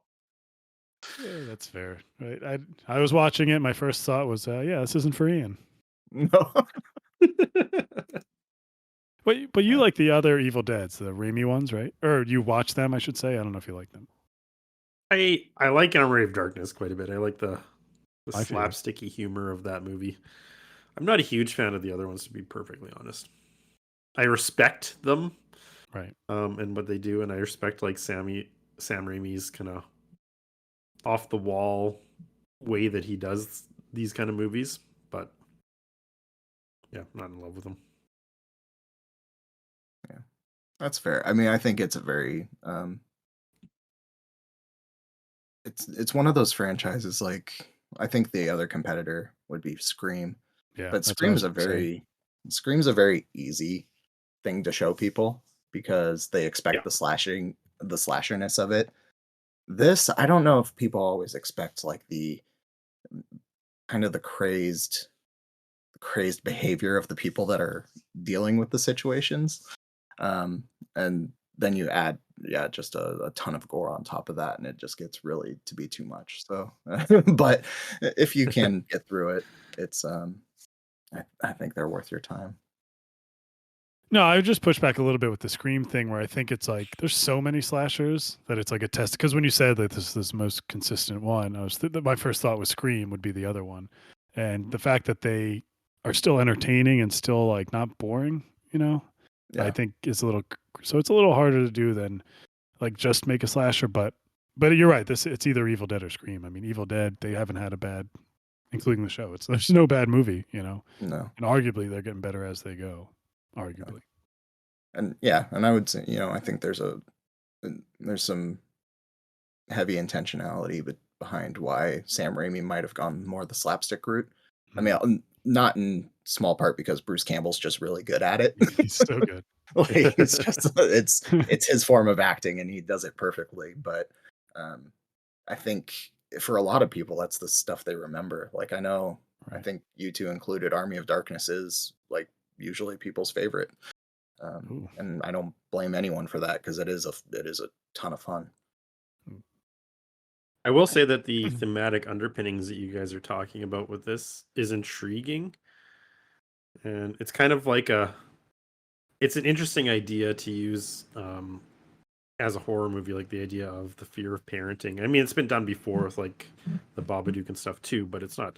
Yeah, that's fair. Right? I was watching it. My first thought was, yeah, this isn't for Ian. No. But you like the other Evil Deads, the Raimi ones, right? Or you watch them, I should say. I don't know if you like them. I like Armory of Darkness quite a bit. I like the I feel you. slapsticky humor of that movie. I'm not a huge fan of the other ones, to be perfectly honest. I respect them, Right. and what they do, and I respect like Sam Raimi's kind of off the wall way that he does these kind of movies, but yeah, I'm not in love with them. Yeah, that's fair. I mean, I think it's a very it's one of those franchises. Like, I think the other competitor would be Scream, Yeah, but that's what I was gonna say. Scream's a very easy thing to show people because they expect Yeah. the slasherness of it. This, I don't know if people always expect like the kind of the crazed behavior of the people that are dealing with the situations. And then you add, yeah, just a ton of gore on top of that, and it just gets really to be too much. So, but if you can get through it, it's I think they're worth your time. No, I would just push back a little bit with the Scream thing, where I think it's like there's so many slashers that it's like a test. Because when you said that this is the most consistent one, my first thought was Scream would be the other one, and the fact that they are still entertaining and still like not boring, I Yeah, think is a little. So it's a little harder to do than like just make a slasher. But you're right. It's either Evil Dead or Scream. I mean, Evil Dead, they haven't had a bad, including the show. There's no bad movie, no, and arguably they're getting better as they go. yeah. Arguably. And yeah, and I would say, I think there's some heavy intentionality behind why Sam Raimi might have gone more the slapstick route. I mean, not in small part because Bruce Campbell's just really good at it. He's so good. Like, it's his form of acting, and he does it perfectly. But I think for a lot of people, that's the stuff they remember. Like, I know, I Right. think you two included, Army of Darkness is like usually people's favorite, and I don't blame anyone for that because it is a ton of fun. I will say that the thematic underpinnings that you guys are talking about with this is intriguing, and it's kind of like it's an interesting idea to use as a horror movie, like the idea of the fear of parenting. I mean, it's been done before with like the Babadook and stuff too, but it's not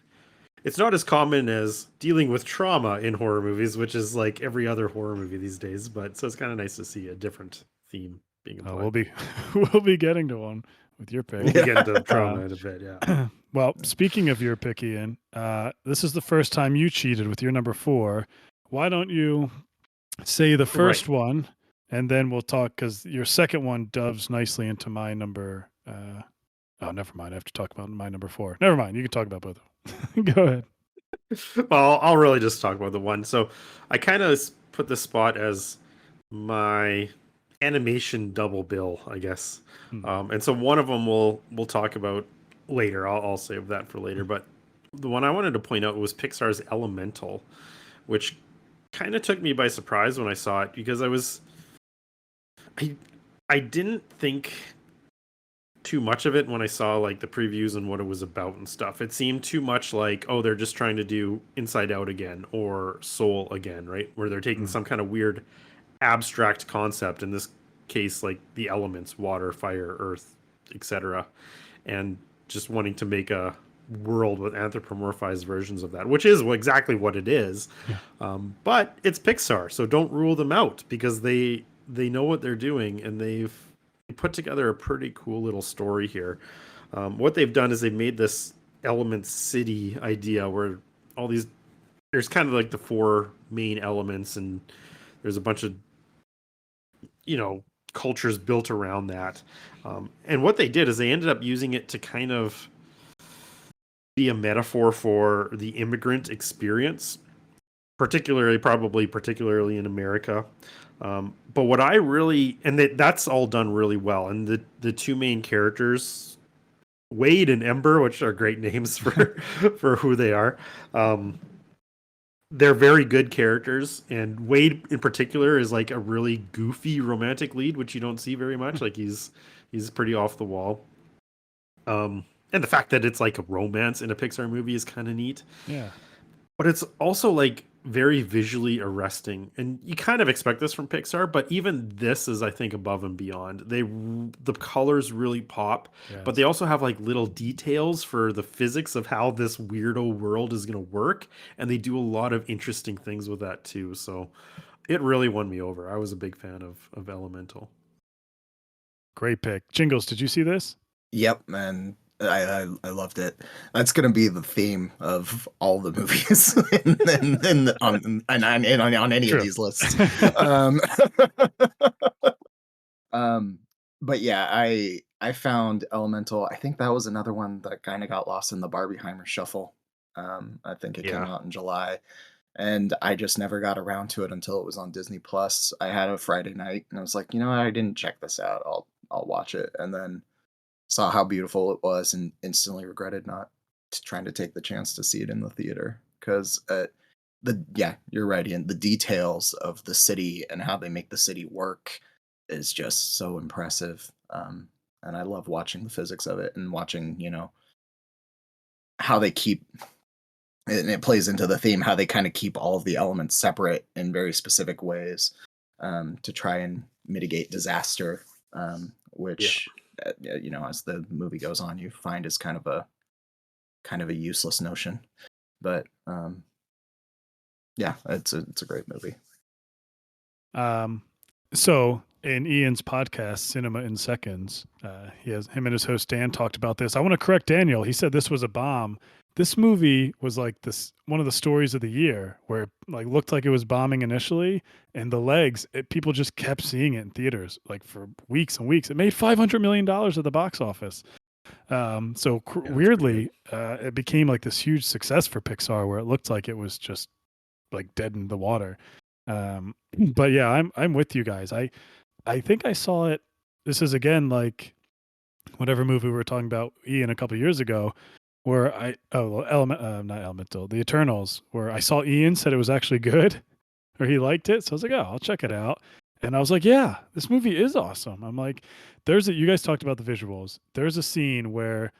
as common as dealing with trauma in horror movies, which is like every other horror movie these days. But so it's kind of nice to see a different theme being applied. We'll be getting to one with your pick. We'll be getting to trauma in a bit, yeah. Well, speaking of your pick, Ian, this is the first time you cheated with your number 4. Why don't you say the first one, and then we'll talk, because your second one doves nicely into my number. Oh, never mind. I have to talk about my number 4. Never mind. You can talk about both of them. Go ahead. Well, I'll really just talk about the one. So I kind of put this spot as my animation double bill, I guess. And so one of them we'll talk about later. I'll save that for later. But the one I wanted to point out was Pixar's Elemental, which kind of took me by surprise when I saw it, because I didn't think too much of it when I saw like the previews and what it was about and stuff. It seemed too much like, oh, they're just trying to do Inside Out again or Soul again, right? Where they're taking some kind of weird abstract concept, in this case like the elements, water, fire, earth, etc., and just wanting to make a world with anthropomorphized versions of that, which is exactly what it is. But it's Pixar, so don't rule them out, because they know what they're doing, and they've put together a pretty cool little story here. What they've done is they've made this element city idea where there's kind of like the 4 main elements, and there's a bunch of cultures built around that. And what they did is they ended up using it to kind of be a metaphor for the immigrant experience, particularly in America. But what I really, and that's all done really well. And the 2 main characters, Wade and Ember, which are great names for who they are. They're very good characters, and Wade in particular is like a really goofy romantic lead, which you don't see very much. Like he's pretty off the wall. And the fact that it's like a romance in a Pixar movie is kind of neat. Yeah. But it's also like very visually arresting, and you kind of expect this from Pixar, but even this is, I think, above and beyond. The colors really pop, but they also have like little details for the physics of how this weirdo world is going to work, and they do a lot of interesting things with that too. So it really won me over. I was a big fan of Elemental. Great pick. Jingles, did you see this? Yep, man. I loved it. That's gonna be the theme of all the movies on any of these lists. But yeah, I found Elemental. I think that was another one that kind of got lost in the Barbieheimer shuffle. I think it came out in July, and I just never got around to it until it was on Disney Plus. I had a Friday night, and I was like, I didn't check this out. I'll watch it, and then saw how beautiful it was and instantly regretted not trying to take the chance to see it in the theater, because you're right, Ian. The details of the city and how they make the city work is just so impressive, and I love watching the physics of it and watching how they keep, and it plays into the theme, how they kind of keep all of the elements separate in very specific ways, to try and mitigate disaster, which as the movie goes on, you find is kind of a useless notion, but it's a great movie. So in Ian's podcast, Cinema in Seconds, him and his host Dan talked about this. I want to correct Daniel. He said this was a bomb. This movie was like one of the stories of the year, where it like looked like it was bombing initially, and the legs, people just kept seeing it in theaters like for weeks and weeks. It made $500 million at the box office. Weirdly, it became like this huge success for Pixar, where it looked like it was just like dead in the water. But yeah, I'm with you guys. I think I saw it. This is again like whatever movie we were talking about, Ian, a couple of years ago, where not Elemental, The Eternals, where I saw Ian said it was actually good, or he liked it. So I was like, oh, I'll check it out. And I was like, yeah, this movie is awesome. I'm like, you guys talked about the visuals. There's a scene where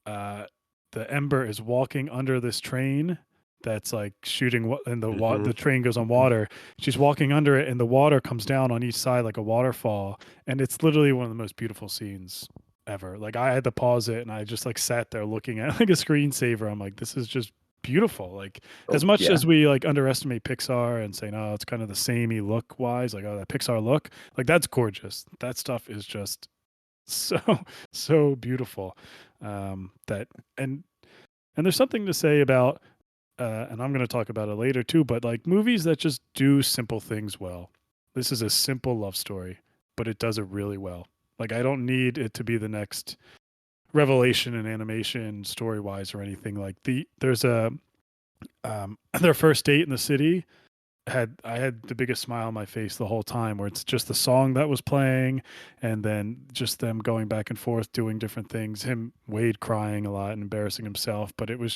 uh, the Ember is walking under this train that's like shooting, and the train goes on water. She's walking under it, and the water comes down on each side like a waterfall. And it's literally one of the most beautiful scenes ever. Like I had to pause it, and I just like sat there looking at like a screensaver. I'm like, this is just beautiful. Like as Oh much yeah. as we like underestimate Pixar and say, no, it's kind of the samey look wise, like, oh, that Pixar look, like that's gorgeous. That stuff is just so so beautiful. That and there's something to say about, and I'm going to talk about it later too, but like movies that just do simple things well. This is a simple love story, but it does it really well. Like I don't need it to be the next revelation in animation story wise or anything. Like there's a their first date in the city I had the biggest smile on my face the whole time, where it's just the song that was playing and then just them going back and forth doing different things, him Wade crying a lot and embarrassing himself, but it was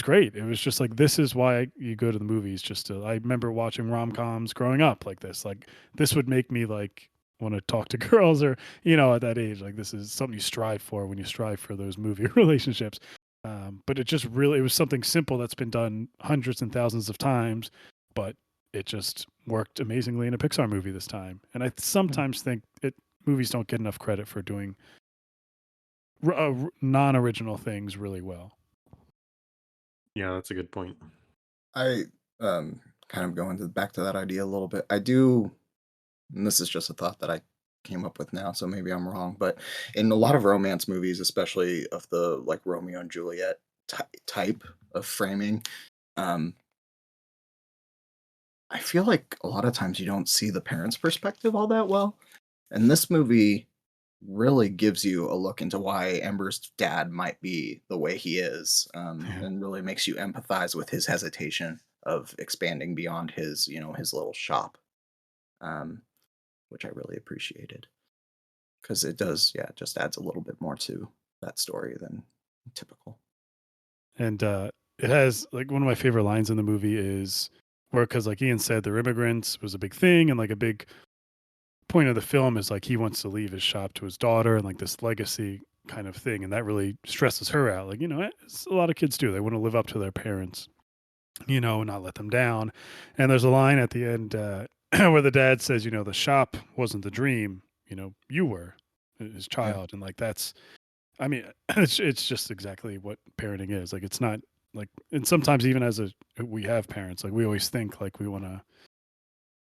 great. It was just like, this is why you go to the movies. I remember watching rom-coms growing up like this. Like this would make me like want to talk to girls, or at that age, like this is something you strive for when you strive for those movie relationships. But it was something simple that's been done hundreds and thousands of times, but it just worked amazingly in a Pixar movie this time. And I sometimes think movies don't get enough credit for doing non-original things really well. Yeah, that's a good point. I kind of going back to that idea a little bit. I do, and this is just a thought that I came up with now, so maybe I'm wrong, but in a lot of romance movies, especially of the like Romeo and Juliet type of framing, um, I feel like a lot of times you don't see the parents' perspective all that well. And this movie really gives you a look into why Ember's dad might be the way he is, Yeah. and really makes you empathize with his hesitation of expanding beyond his, his little shop, um, which I really appreciated because it does, yeah, it just adds a little bit more to that story than typical. And it has like one of my favorite lines in the movie is where, because like Ian said, they're immigrants was a big thing, and like a big point of the film is like he wants to leave his shop to his daughter and like this legacy kind of thing, and that really stresses her out. Like it's a lot of kids do. They want to live up to their parents, not let them down. And there's a line at the end where the dad says, the shop wasn't the dream, you were his Yeah. child, and like that's, I mean, it's just exactly what parenting is. Like it's not like, and sometimes even we have parents, like we always think like we want to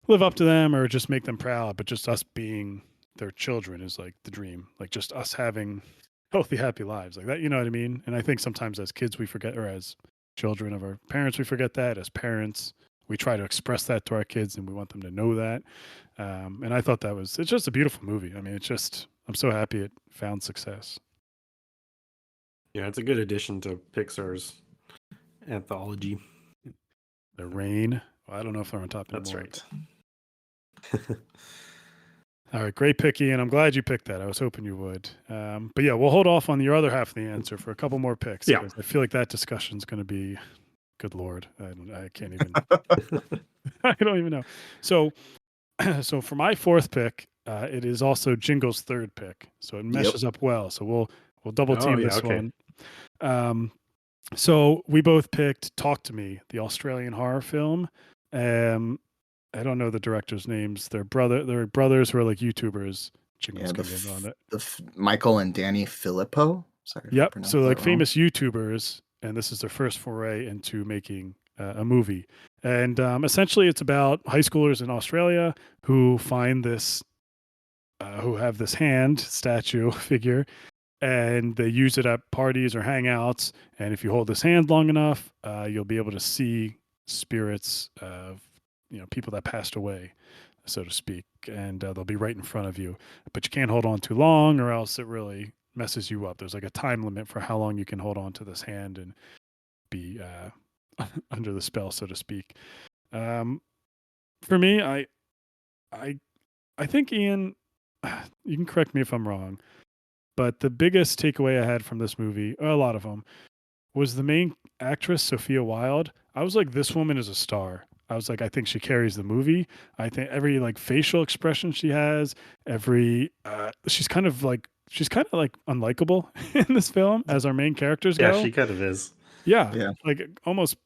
live up to them or just make them proud, but just us being their children is like the dream. Like just us having healthy, happy lives like that. You know what I mean? And I think sometimes as kids we forget, or as children of our parents we forget that. As parents, we try to express that to our kids, and we want them to know that. And I thought it's just a beautiful movie. I mean, I'm so happy it found success. Yeah, it's a good addition to Pixar's anthology. The Rain. Well, I don't know if they're on top That's anymore. right. All right, great pick, Ian. I'm glad you picked that. I was hoping you would. But yeah, we'll hold off on your other half of the answer for a couple more picks. Yeah. I feel like that discussion's going to be, good Lord, I can't even. I don't even know. So, so for my fourth pick, it is also Jingle's third pick, so it meshes up well. So we'll double team this one. So we both picked Talk to Me, the Australian horror film. I don't know the directors' names. They're brothers who are like YouTubers. Jingles on it. Michael and Danny Filippo. Sorry. Yep. So like famous YouTubers, and this is their first foray into making a movie. And essentially, it's about high schoolers in Australia who find who have this hand statue figure, and they use it at parties or hangouts. And if you hold this hand long enough, you'll be able to see spirits of people that passed away, so to speak, and they'll be right in front of you. But you can't hold on too long, or else it really messes you up. There's like a time limit for how long you can hold on to this hand and be under the spell, so to speak. For me, I think, Ian, you can correct me if I'm wrong, but the biggest takeaway I had from this movie, a lot of them, was the main actress, Sophia Wilde. I was like, this woman is a star. I was like, I think she carries the movie. I think every like facial expression she has, every she's kind of like unlikable in this film as our main characters Yeah, go. she kind of is. Yeah, Yeah. like almost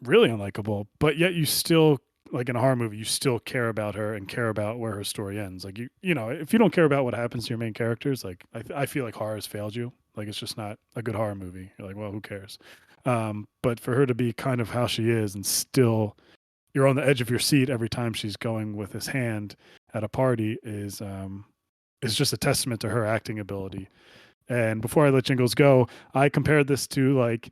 really unlikable, but yet you still like in a horror movie, you still care about her and care about where her story ends. Like you know, if you don't care about what happens to your main characters, like I feel like horror has failed you. Like it's just not a good horror movie. You're like, well, who cares? But for her to be kind of how she is and still you're on the edge of your seat every time she's going with his hand at a party is just a testament to her acting ability. And before I let Jingles go, I compared this to like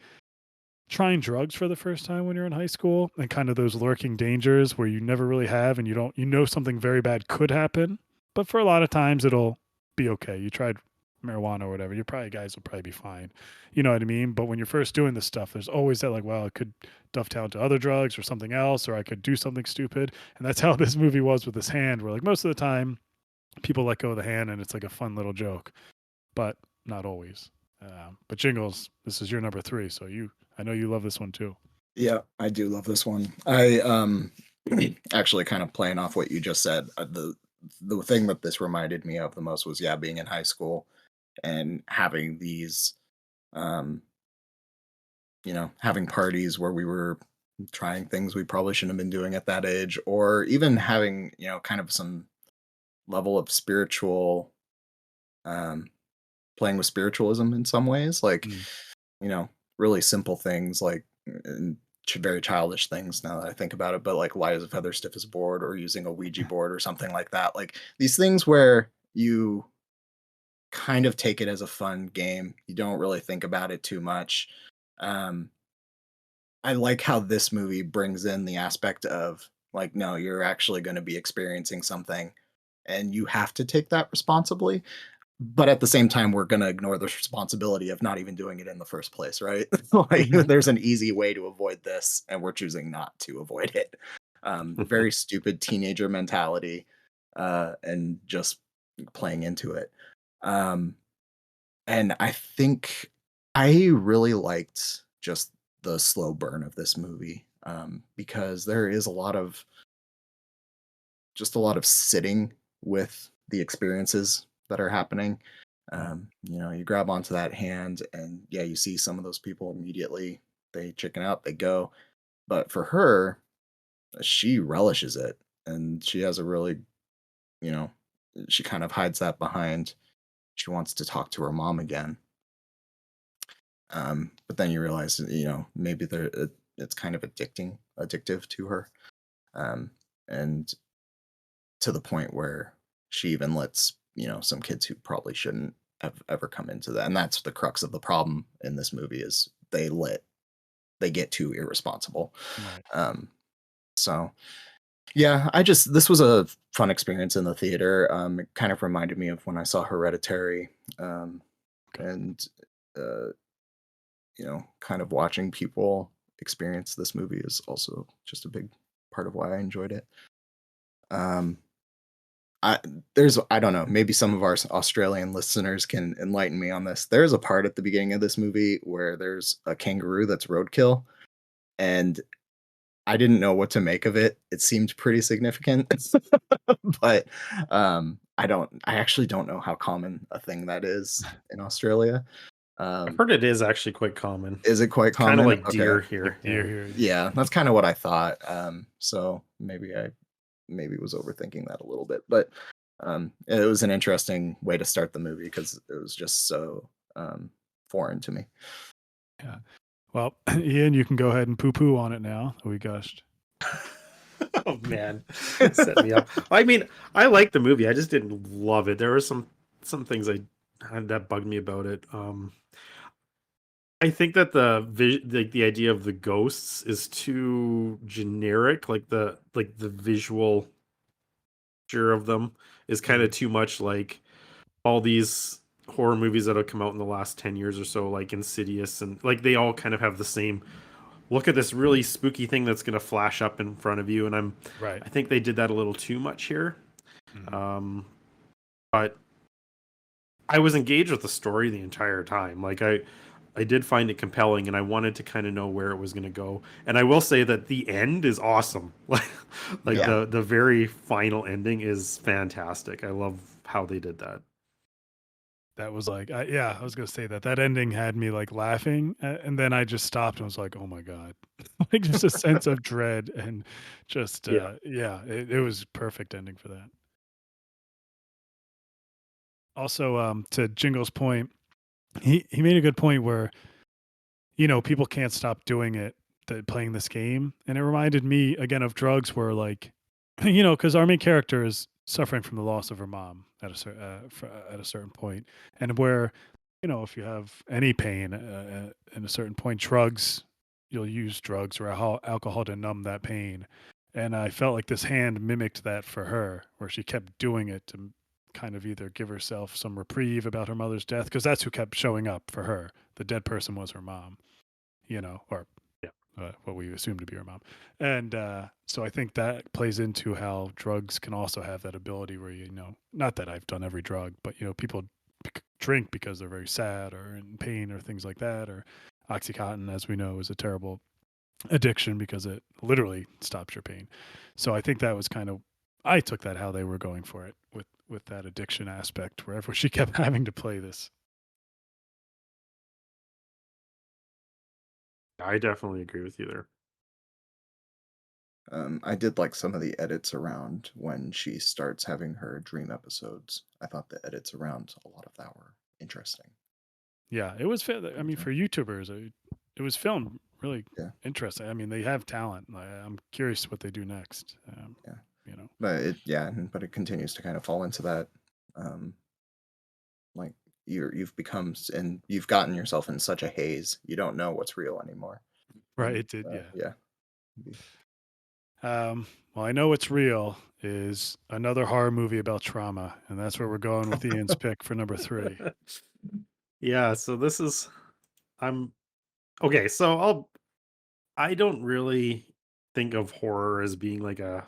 trying drugs for the first time when you're in high school and kind of those lurking dangers where you never really have and you know something very bad could happen, but for a lot of times it'll be okay. You tried marijuana or whatever, guys will probably be fine. You know what I mean? But when you're first doing this stuff, there's always that like, well, it could dovetail into other drugs or something else, or I could do something stupid. And that's how this movie was with this hand, where like most of the time people let go of the hand and it's like a fun little joke, but not always. But Jingles, this is your number 3, so I know you love this one too. Yeah, I do love this one. I actually kind of playing off what you just said. The thing that this reminded me of the most was being in high school and having these having parties where we were trying things we probably shouldn't have been doing at that age, or even having, kind of some level of spiritual um playing with spiritualism in some ways, like, you know, really simple things like very childish things now that I think about it, but like light as a feather, stiff as a board, or using a Ouija board or something like that. Like these things where you kind of take it as a fun game. You don't really think about it too much. Um, I like how this movie brings in the aspect of like, no, you're actually going to be experiencing something and you have to take that responsibly. But at the same time, we're going to ignore the responsibility of not even doing it in the first place, right? Like, Mhm. there's an easy way to avoid this, and we're choosing not to avoid it. Very stupid teenager mentality, and just playing into it. Um, and I think I really liked just the slow burn of this movie, because there is a lot of sitting with the experiences that are happening. You grab onto that hand and you see some of those people immediately, they chicken out, they go. But for her, she relishes it, and she has a really, you know, she kind of hides that behind she wants to talk to her mom again. But then you realize, maybe it's kind of addictive to her. Um, and to the point where she even lets, some kids who probably shouldn't have ever come into that. And that's the crux of the problem in this movie is they get too irresponsible. Right. So this was a fun experience in the theater. It kind of reminded me of when I saw Hereditary. Okay. And kind of watching people experience this movie is also just a big part of why I enjoyed it. I I don't know, maybe some of our Australian listeners can enlighten me on this. There's a part at the beginning of this movie where there's a kangaroo that's roadkill, and I didn't know what to make of it. It seemed pretty significant, but I actually don't know how common a thing that is in Australia. I've Um, heard it is actually quite common. is it quite It's kind of common? like Okay. deer here. Deer Yeah. here. Yeah, that's kind of what I thought. So maybe I was overthinking that a little bit, but it was an interesting way to start the movie because it was just so foreign to me. Yeah. Well, Ian, you can go ahead and poo-poo on it now. We gushed. Oh man, set me up. I mean, I like the movie. I just didn't love it. There were some things that bugged me about it. I think that the idea of the ghosts is too generic. Like the visual picture of them is kind of too much like all these horror movies that have come out in the last 10 years or so, like Insidious, and like they all kind of have the same look at this really spooky thing that's going to flash up in front of you. And Right. I think they did that a little too much here. Mhm. But I was engaged with the story the entire time. Like I did find it compelling, and I wanted to kind of know where it was going to go. And I will say that the end is awesome. Like Yeah. the very final ending is fantastic. I love how they did that. That was like, I was gonna say that ending had me like laughing, and then I just stopped and was like, oh my god, like just a sense of dread and just Yeah. it was perfect ending for that. Also, to Jingle's point, he made a good point where people can't stop doing it, playing this game, and it reminded me again of drugs, where like because our main character is suffering from the loss of her mom at a certain point, and where if you have any pain at a certain point, you'll use drugs or alcohol to numb that pain. And I felt like this hand mimicked that for her, where she kept doing it to kind of either give herself some reprieve about her mother's death, because that's who kept showing up for her. The dead person was her mom, or Yeah. what we assume to be her mom. And so I think that plays into how drugs can also have that ability where, not that I've done every drug, but, people drink because they're very sad or in pain or things like that. Or Oxycontin, as we know, is a terrible addiction because it literally stops your pain. So I think that was I took that how they were going for it with that addiction aspect, wherever she kept having to play this. I definitely agree with you there. I did like some of the edits around when she starts having her dream episodes. I thought the edits around a lot of that were interesting. Yeah, it was. I mean, for YouTubers, it was filmed really Yeah. interesting. I mean, they have talent. I'm curious what they do next. Yeah. You know, But it continues to kind of fall into that, um, like you've become and you've gotten yourself in such a haze, you don't know what's real anymore. right? And It did. Yeah. yeah, Well, I know what's real is another horror movie about trauma, and that's where we're going with Ian's pick for number 3. Yeah, so this is I'm okay, so I don't really think of horror as being like a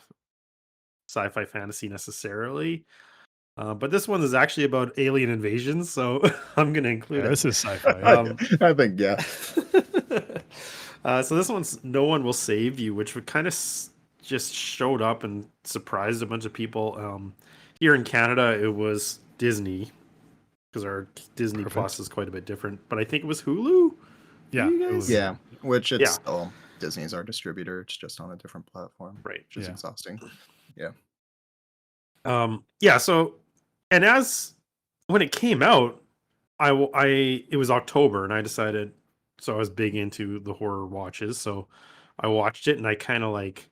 sci-fi fantasy necessarily. But this one is actually about alien invasion, so I'm gonna include Yeah, it. this is sci-fi. Yeah. I think yeah. So this one's No One Will Save You, which would kind of just showed up and surprised a bunch of people. Here in Canada, it was Disney, because our Disney Perfect. Plus is quite a bit different. But I think it was Hulu. Yeah, You it guys? was- Yeah, which it's Yeah. still Disney's our distributor. It's just on a different platform, Right. which is Yeah. exhausting. Yeah. Yeah. So, and as when it came out, it was October, and I decided. So I was big into the horror watches, so I watched it, and I kind of like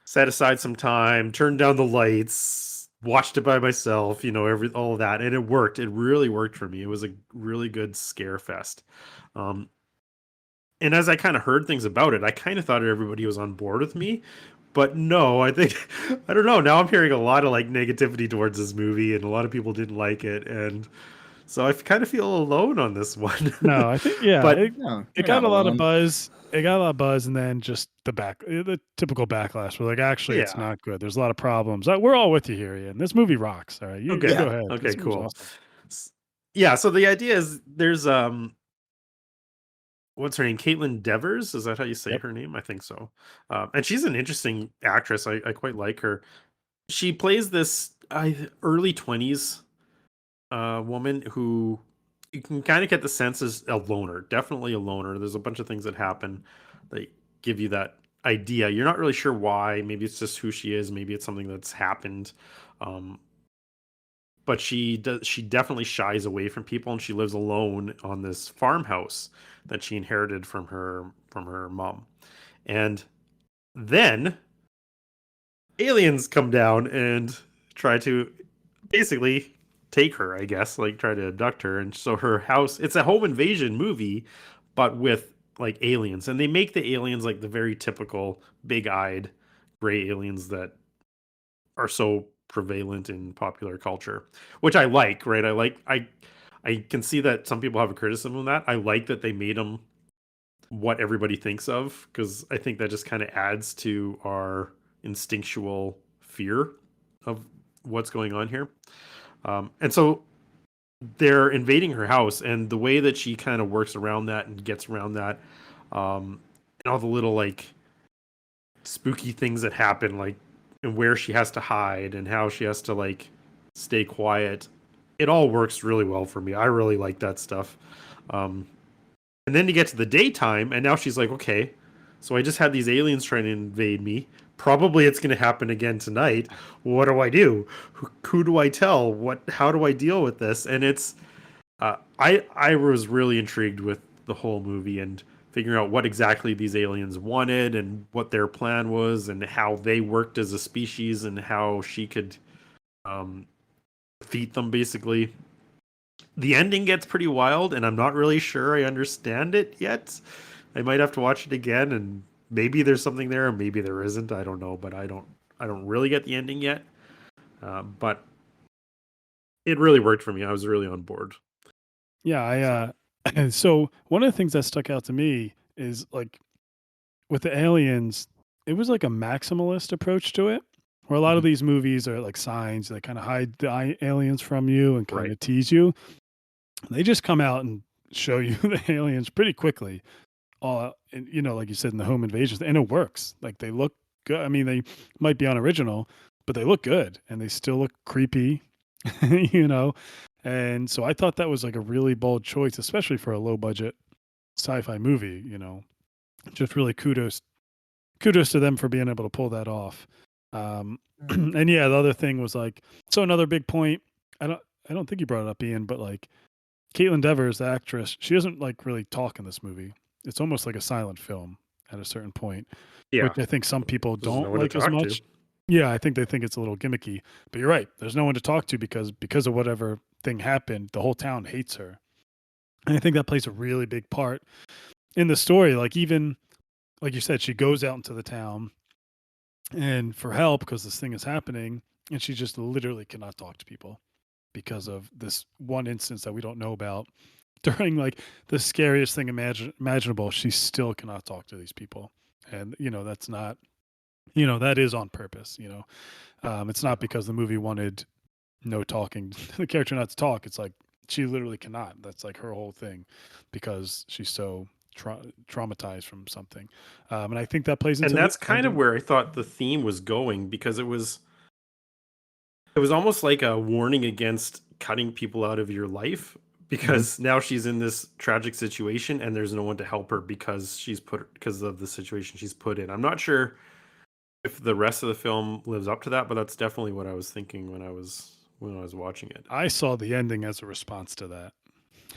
set aside some time, turned down the lights, watched it by myself, all of that, and it worked. It really worked for me. It was a really good scare fest. Um, and as I kind of heard things about it, I kind of thought everybody was on board with me, but no, I think I don't know. Now I'm hearing a lot of like negativity towards this movie, and a lot of people didn't like it, and so I kind of feel alone on this one. No, I think But No, it you're got not a lot of alone. buzz. It got a lot of buzz, and then just the typical backlash. We're like, actually, it's yeah, not good. There's a lot of problems. We're all with you here, Ian. This movie rocks. All right, you okay, go Yeah. ahead. okay, This movie's cool. awesome. Yeah, so the idea is there's what's her name? Caitlin Devers. Is that how you say Yep. her name? I think so. And she's an interesting actress. I quite like her. She plays this early 20s woman who you can kind of get the sense is a loner. Definitely a loner. There's a bunch of things that happen that give you that idea. You're not really sure why. Maybe it's just who she is. Maybe it's something that's happened. Um, but she definitely shies away from people, and she lives alone on this farmhouse that she inherited from her mom. And then aliens come down and try to basically take her, I guess, like try to abduct her. And so her house, it's a home invasion movie, but with like aliens. And they make the aliens like the very typical big-eyed gray aliens that are so prevalent in popular culture, which I like, right? I can see that some people have a criticism of that. I like that they made them what everybody thinks of, because I think that just kind of adds to our instinctual fear of what's going on here. And so they're invading her house, and the way that she kind of works around that and gets around that, and all the little like spooky things that happen, like and where she has to hide and how she has to like stay quiet, it all works really well for me. I really like that stuff. And then you get to the daytime, and now she's like, okay, so I just had these aliens trying to invade me. Probably it's going to happen again tonight. What do I do? Who do I tell? How do I deal with this? And it's I was really intrigued with the whole movie and figuring out what exactly these aliens wanted and what their plan was and how they worked as a species and how she could defeat them, basically. The ending gets pretty wild, and I'm not really sure I understand it yet. I might have to watch it again, and maybe there's something there, or maybe there isn't. I don't know, but I don't really get the ending yet. But it really worked for me. I was really on board. Yeah, so one of the things that stuck out to me is like with the aliens, it was like a maximalist approach to it, where a lot of these movies are like signs that kind of hide the aliens from you and kind of tease you. They just come out and show you the aliens pretty quickly. And, you know, like you said in the home invasions, and it works. Like they look good. I mean, they might be unoriginal, but they look good and they still look creepy, you know? And so I thought that was like a really bold choice, especially for a low budget sci-fi movie, you know, just really kudos to them for being able to pull that off. And yeah, the other thing was like, so another big point, I don't think you brought it up, Ian, but like Caitlin Devers, the actress, she doesn't like really talk in this movie. It's almost like a silent film at a certain point, which I think some people don't like as much. Yeah, I think they think it's a little gimmicky. But you're right. There's no one to talk to because of whatever thing happened. The whole town hates her, and I think that plays a really big part in the story. Like even like you said, she goes out into the town and for help because this thing is happening, and she just literally cannot talk to people because of this one instance that we don't know about during like the scariest thing imaginable. She still cannot talk to these people, and you know that's not, you know, that is on purpose. You know, it's not because the movie wanted no talking the character not to talk. It's like she literally cannot. That's like her whole thing because she's so traumatized from something, and I think that plays into. And that's kind of where I thought the theme was going, because it was almost like a warning against cutting people out of your life, because now she's in this tragic situation and there's no one to help her because of the situation she's put in. I'm not sure if the rest of the film lives up to that, but that's definitely what I was thinking when I was watching it. I saw the ending as a response to that.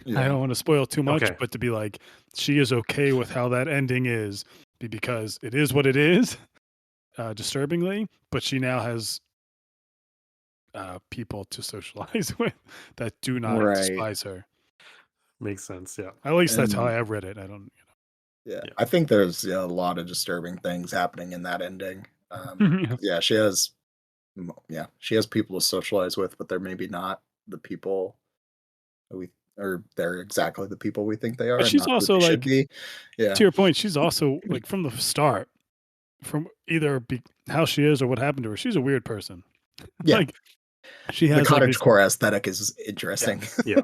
Yeah. I don't want to spoil too much, but to be like, she is okay with how that ending is because it is what it is, disturbingly, but she now has people to socialize with that do not despise her. Makes sense. Yeah. At least that's how I read it. I don't, you know. Yeah. I think there's a lot of disturbing things happening in that ending. She has people to socialize with, but they're maybe not the people they're exactly the people we think they are. But she's also like, to your point, she's also like from the start, from either how she is or what happened to her, she's a weird person. Yeah. Like she has the cottagecore aesthetic is interesting. Yeah.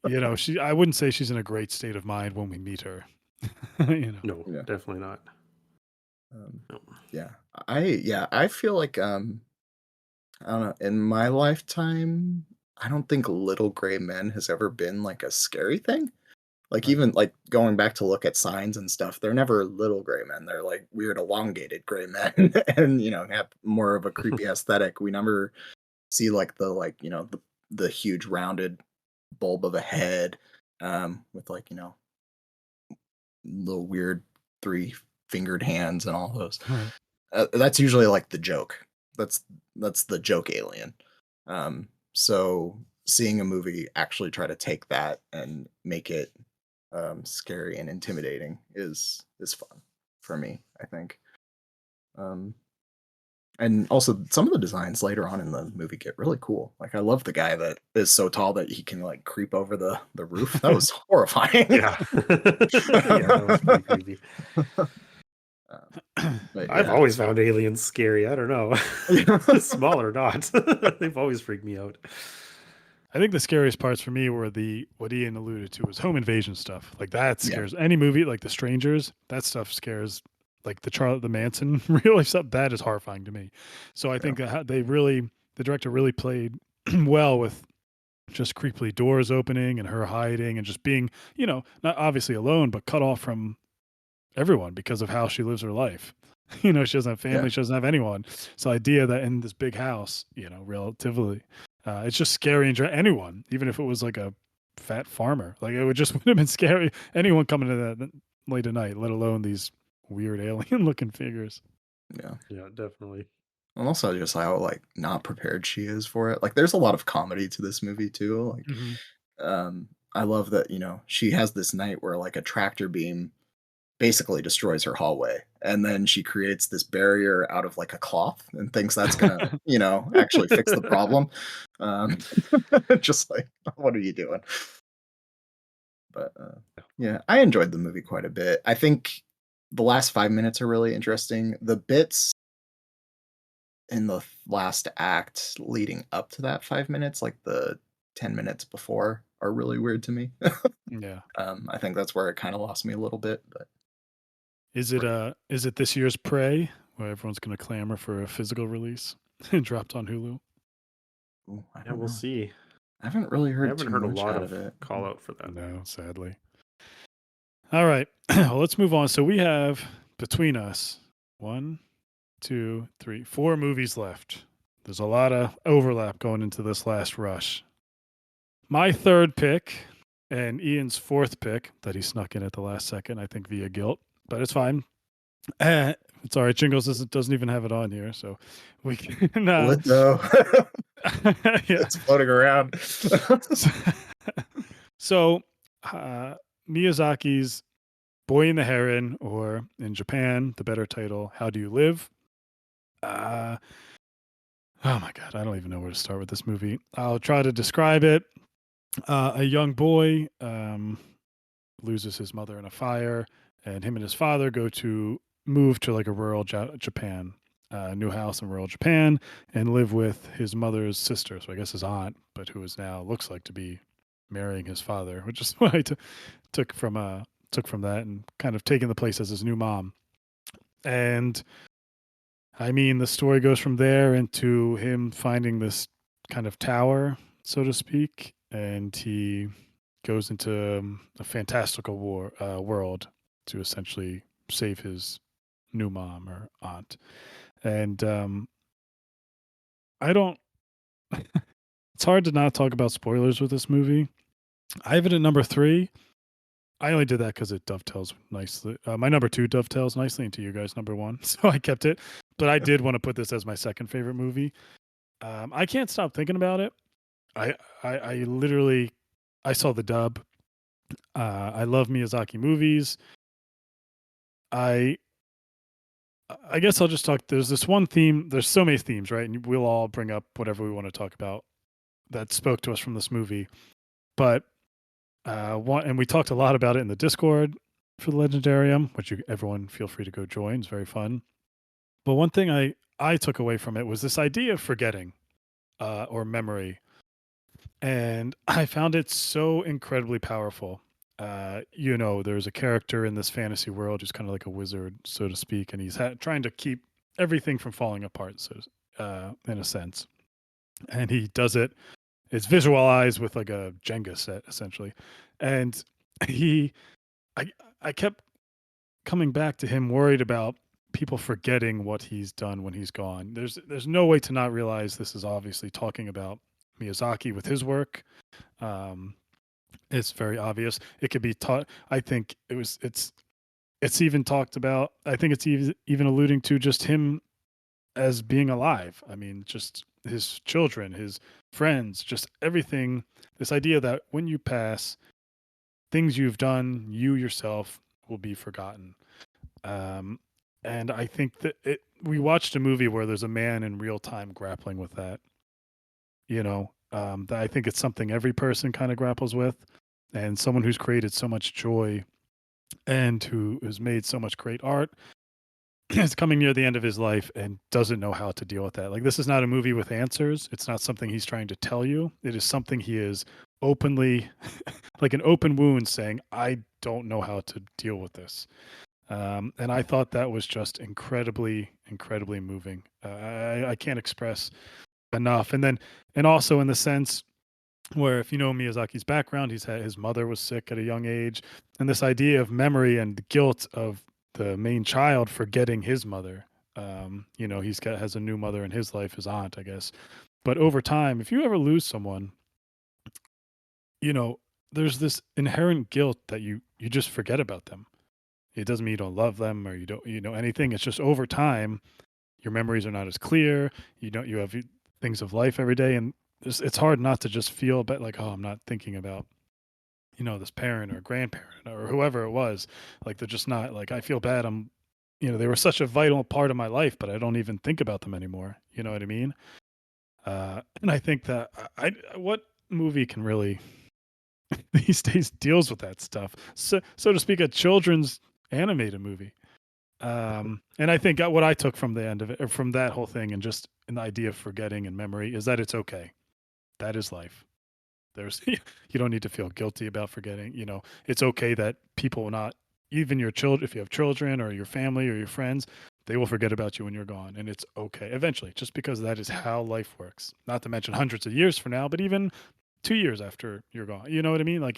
You know, I wouldn't say she's in a great state of mind when we meet her. You know. No, definitely not. I feel like I don't know, in my lifetime, I don't think Little Gray Men has ever been like a scary thing. Like even like going back to look at signs and stuff, they're never little gray men. They're like weird elongated gray men and you know, have more of a creepy aesthetic. We never see like the huge rounded bulb of a head with like, you know, little weird 3-fingered hands and all those. That's usually like the joke. That's the joke alien. So seeing a movie actually try to take that and make it scary and intimidating is fun for me, I think. And also some of the designs later on in the movie get really cool. Like I love the guy that is so tall that he can like creep over the roof. That was horrifying. Yeah. That was pretty creepy. I've always found aliens scary. I don't know, small or not. They've always freaked me out. I think the scariest parts for me were what Ian alluded to was home invasion stuff. Like that Yeah. scares any movie. Like The Strangers, that stuff scares. Like the Manson real life stuff, that is horrifying to me. So I think the director really played well with just creepily doors opening and her hiding and just being, not obviously alone, but cut off from everyone because of how she lives her life. She doesn't have family, she doesn't have anyone. So the idea that in this big house, relatively, it's just scary and anyone, even if it was like a fat farmer, like it would have been scary. Anyone coming to that late at night, let alone these weird alien looking figures. Yeah. Yeah, definitely. And also just how like not prepared she is for it. Like there's a lot of comedy to this movie too. Like I love that, she has this night where like a tractor beam basically destroys her hallway, and then she creates this barrier out of like a cloth and thinks that's gonna, actually fix the problem. Um just like, what are you doing? But yeah, I enjoyed the movie quite a bit. I think the last 5 minutes are really interesting. The bits in the last act leading up to that 5 minutes, like the 10 minutes before, are really weird to me. Yeah. I think that's where it kind of lost me a little bit. But Is it this year's Prey where everyone's going to clamor for a physical release and dropped on Hulu? ooh, I Yeah, don't we'll know. see. I haven't really I heard haven't too heard a much lot out of of it. call out for that. No, sadly. All right. Well, let's move on. So we have between us 1, 2, 3, 4 movies left. There's a lot of overlap going into this last rush. My third pick and Ian's fourth pick that he snuck in at the last second, I think via guilt, but it's fine. It's all right. Jingles doesn't even have it on here, so we can. What though? Yeah. It's floating around. So, Miyazaki's Boy and the Heron, or in Japan, the better title, How Do You Live? Oh my God, I don't even know where to start with this movie. I'll try to describe it. A young boy loses his mother in a fire, and him and his father move to like a rural Japan, new house in rural Japan, and live with his mother's sister. So I guess his aunt, but who is now looks like to be marrying his father, which is what I took from that and kind of taking the place as his new mom. And I mean, the story goes from there into him finding this kind of tower, so to speak, and he goes into a fantastical world to essentially save his new mom or aunt. And I don't. It's hard to not talk about spoilers with this movie. I have it at number 3. I only did that because it dovetails nicely. My number 2 dovetails nicely into you guys' number 1, so I kept it. But I did want to put this as my second favorite movie. I can't stop thinking about it. I literally, I saw the dub. I love Miyazaki movies. I guess I'll just talk. There's this one theme. There's so many themes, right? And we'll all bring up whatever we want to talk about that spoke to us from this movie. But and we talked a lot about it in the Discord for the Legendarium, which everyone feel free to go join. It's very fun. But one thing I took away from it was this idea of forgetting or memory. And I found it so incredibly powerful. There's a character in this fantasy world who's kind of like a wizard, so to speak, and he's trying to keep everything from falling apart, so in a sense. And he does it. It's visualized with like a Jenga set, essentially. And I kept coming back to him, worried about people forgetting what he's done when he's gone. There's no way to not realize this is obviously talking about Miyazaki with his work. It's very obvious. It could be taught. I think it's even talked about. I think it's even alluding to just him as being alive. I mean, just his children, his friends, just everything. This idea that when you pass, things you've done, you yourself will be forgotten. And I think that we watched a movie where there's a man in real time grappling with that. That I think it's something every person kind of grapples with, and someone who's created so much joy and who has made so much great art is coming near the end of his life and doesn't know how to deal with that. Like, this is not a movie with answers. It's not something he's trying to tell you. It is something he is openly, like an open wound, saying, I don't know how to deal with this. And I thought that was just incredibly, incredibly moving. I can't express enough. And also in the sense where, if you know Miyazaki's background, his mother was sick at a young age, and this idea of memory and the guilt of the main child forgetting his mother. Has a new mother in his life, his aunt, I guess. But over time, if you ever lose someone, you know, there's this inherent guilt that you just forget about them. It doesn't mean you don't love them or you don't anything. It's just over time, your memories are not as clear. You have things of life every day, and it's hard not to just feel but like, oh, I'm not thinking about this parent or grandparent or whoever it was. Like, they're just not, like, I feel bad. They were such a vital part of my life, but I don't even think about them anymore. You know what I mean? And I think that what movie can really these days deals with that stuff? So to speak, a children's animated movie. And I think what I took from the end of it, or from that whole thing, and just an idea of forgetting and memory, is that it's okay. That is life. There's you don't need to feel guilty about forgetting. It's okay that people will not, even your children, if you have children or your family or your friends, they will forget about you when you're gone, and it's okay eventually, just because that is how life works. Not to mention hundreds of years from now, but even 2 years after you're gone. You know what I mean? Like,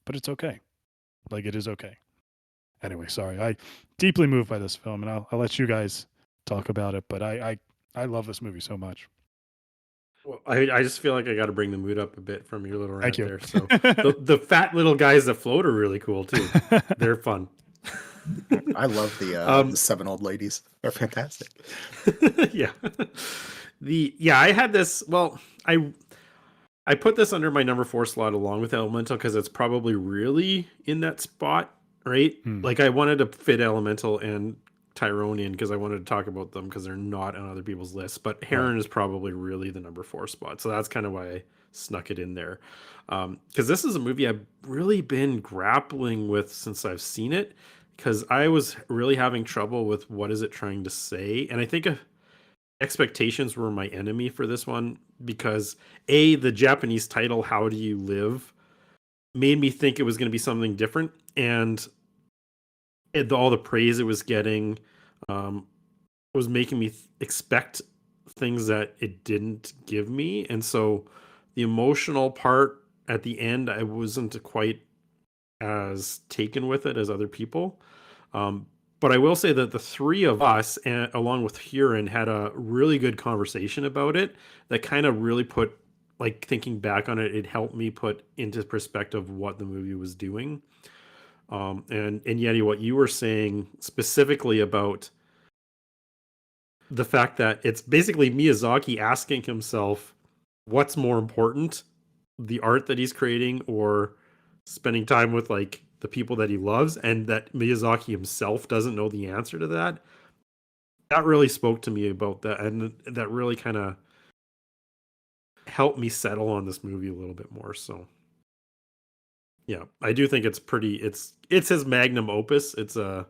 but it's okay. Like, it is okay. Anyway, sorry. I deeply moved by this film, and I'll let you guys talk about it. But I love this movie so much. Well, I just feel like I got to bring the mood up a bit from your little Thank rant you. there. So the fat little guys that float are really cool too. They're fun. I love the 7 old ladies. They're fantastic. Yeah. I had this. Well, I put this under my number 4 slot along with Elemental because it's probably really in that spot, right? Like, I wanted to fit Elemental and Tyrone in because I wanted to talk about them because they're not on other people's lists. But Heron is probably really the number 4 spot, so that's kind of why I snuck it in there. Because this is a movie I've really been grappling with since I've seen it, because I was really having trouble with what is it trying to say, and I think expectations were my enemy for this one because the Japanese title, How Do You Live, made me think it was going to be something different, and all the praise it was getting was making me expect things that it didn't give me. And so the emotional part at the end, I wasn't quite as taken with it as other people. But I will say that the three of us, along with Huron, had a really good conversation about it that kind of really put, like, thinking back on it, it helped me put into perspective what the movie was doing. And Yeti, what you were saying specifically about the fact that it's basically Miyazaki asking himself what's more important, the art that he's creating or spending time with, like, the people that he loves, and that Miyazaki himself doesn't know the answer to that. That really spoke to me about that, and that really kind of helped me settle on this movie a little bit more. So yeah, I do think it's his magnum opus. It's a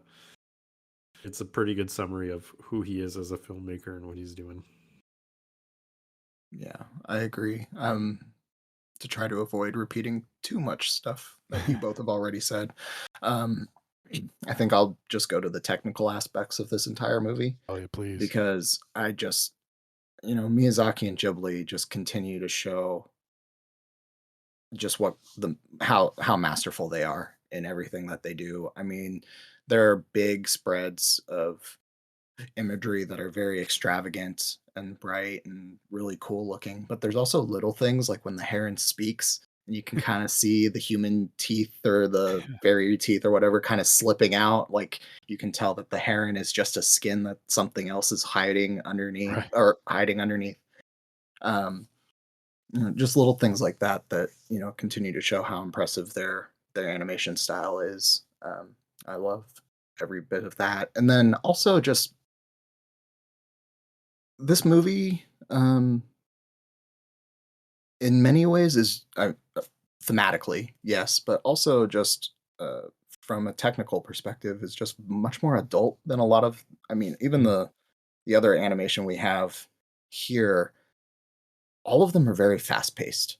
pretty good summary of who he is as a filmmaker and what he's doing. Yeah, I agree. To try to avoid repeating too much stuff that you both have already said, I think I'll just go to the technical aspects of this entire movie. Oh yeah, please. Because I just, Miyazaki and Ghibli just continue to show just how masterful they are in everything that they do. I mean, there are big spreads of imagery that are very extravagant and bright and really cool looking, but there's also little things like when the heron speaks and you can kind of see the human teeth or the fairy teeth or whatever kind of slipping out. Like, you can tell that the heron is just a skin that something else is hiding underneath. um just little things like that continue to show how impressive their animation style is. I love every bit of that. And then also just this movie, in many ways is thematically, yes, but also just from a technical perspective is just much more adult than a lot of. I mean, even the other animation we have here, all of them are very fast paced,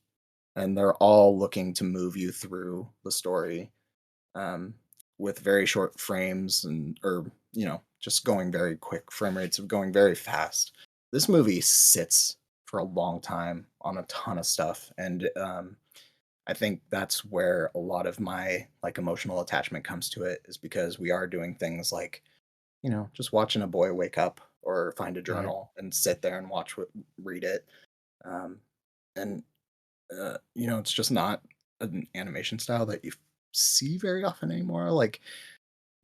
and they're all looking to move you through the story um, with very short frames or just going very quick frame rates of going very fast. This movie sits for a long time on a ton of stuff, and I think that's where a lot of my like emotional attachment comes to it, is because we are doing things like just watching a boy wake up or find a Right. journal and sit there and read it. um, and it's just not an animation style that you see very often anymore. Like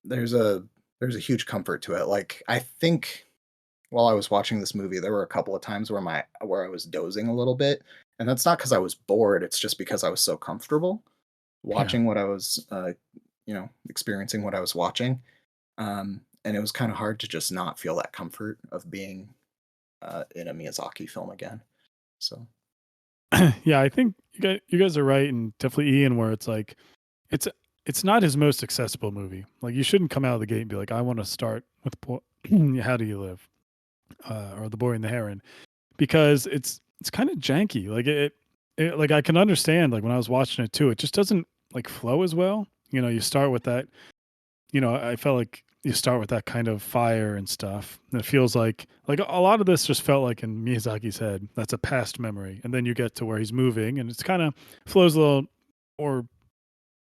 there's a there's a huge comfort to it. Like I think while I was watching this movie, there were a couple of times where I was dozing a little bit, and that's not because I was bored. It's just because I was so comfortable Yeah. watching what I was, experiencing what I was watching, and it was kind of hard to just not feel that comfort of being in a Miyazaki film again. So Yeah, I think you guys are right, and definitely Ian, where it's like it's it's not his most accessible movie. Like you shouldn't come out of the gate and be like, I want to start with How Do You Live, or The Boy and the Heron, because it's kind of janky. Like like I can understand like when I was watching it too, it just doesn't like flow as well. You start with that. I felt like you start with that kind of fire and stuff. And it feels like a lot of this just felt like in Miyazaki's head. That's a past memory, and then you get to where he's moving, and it's kind of flows a little more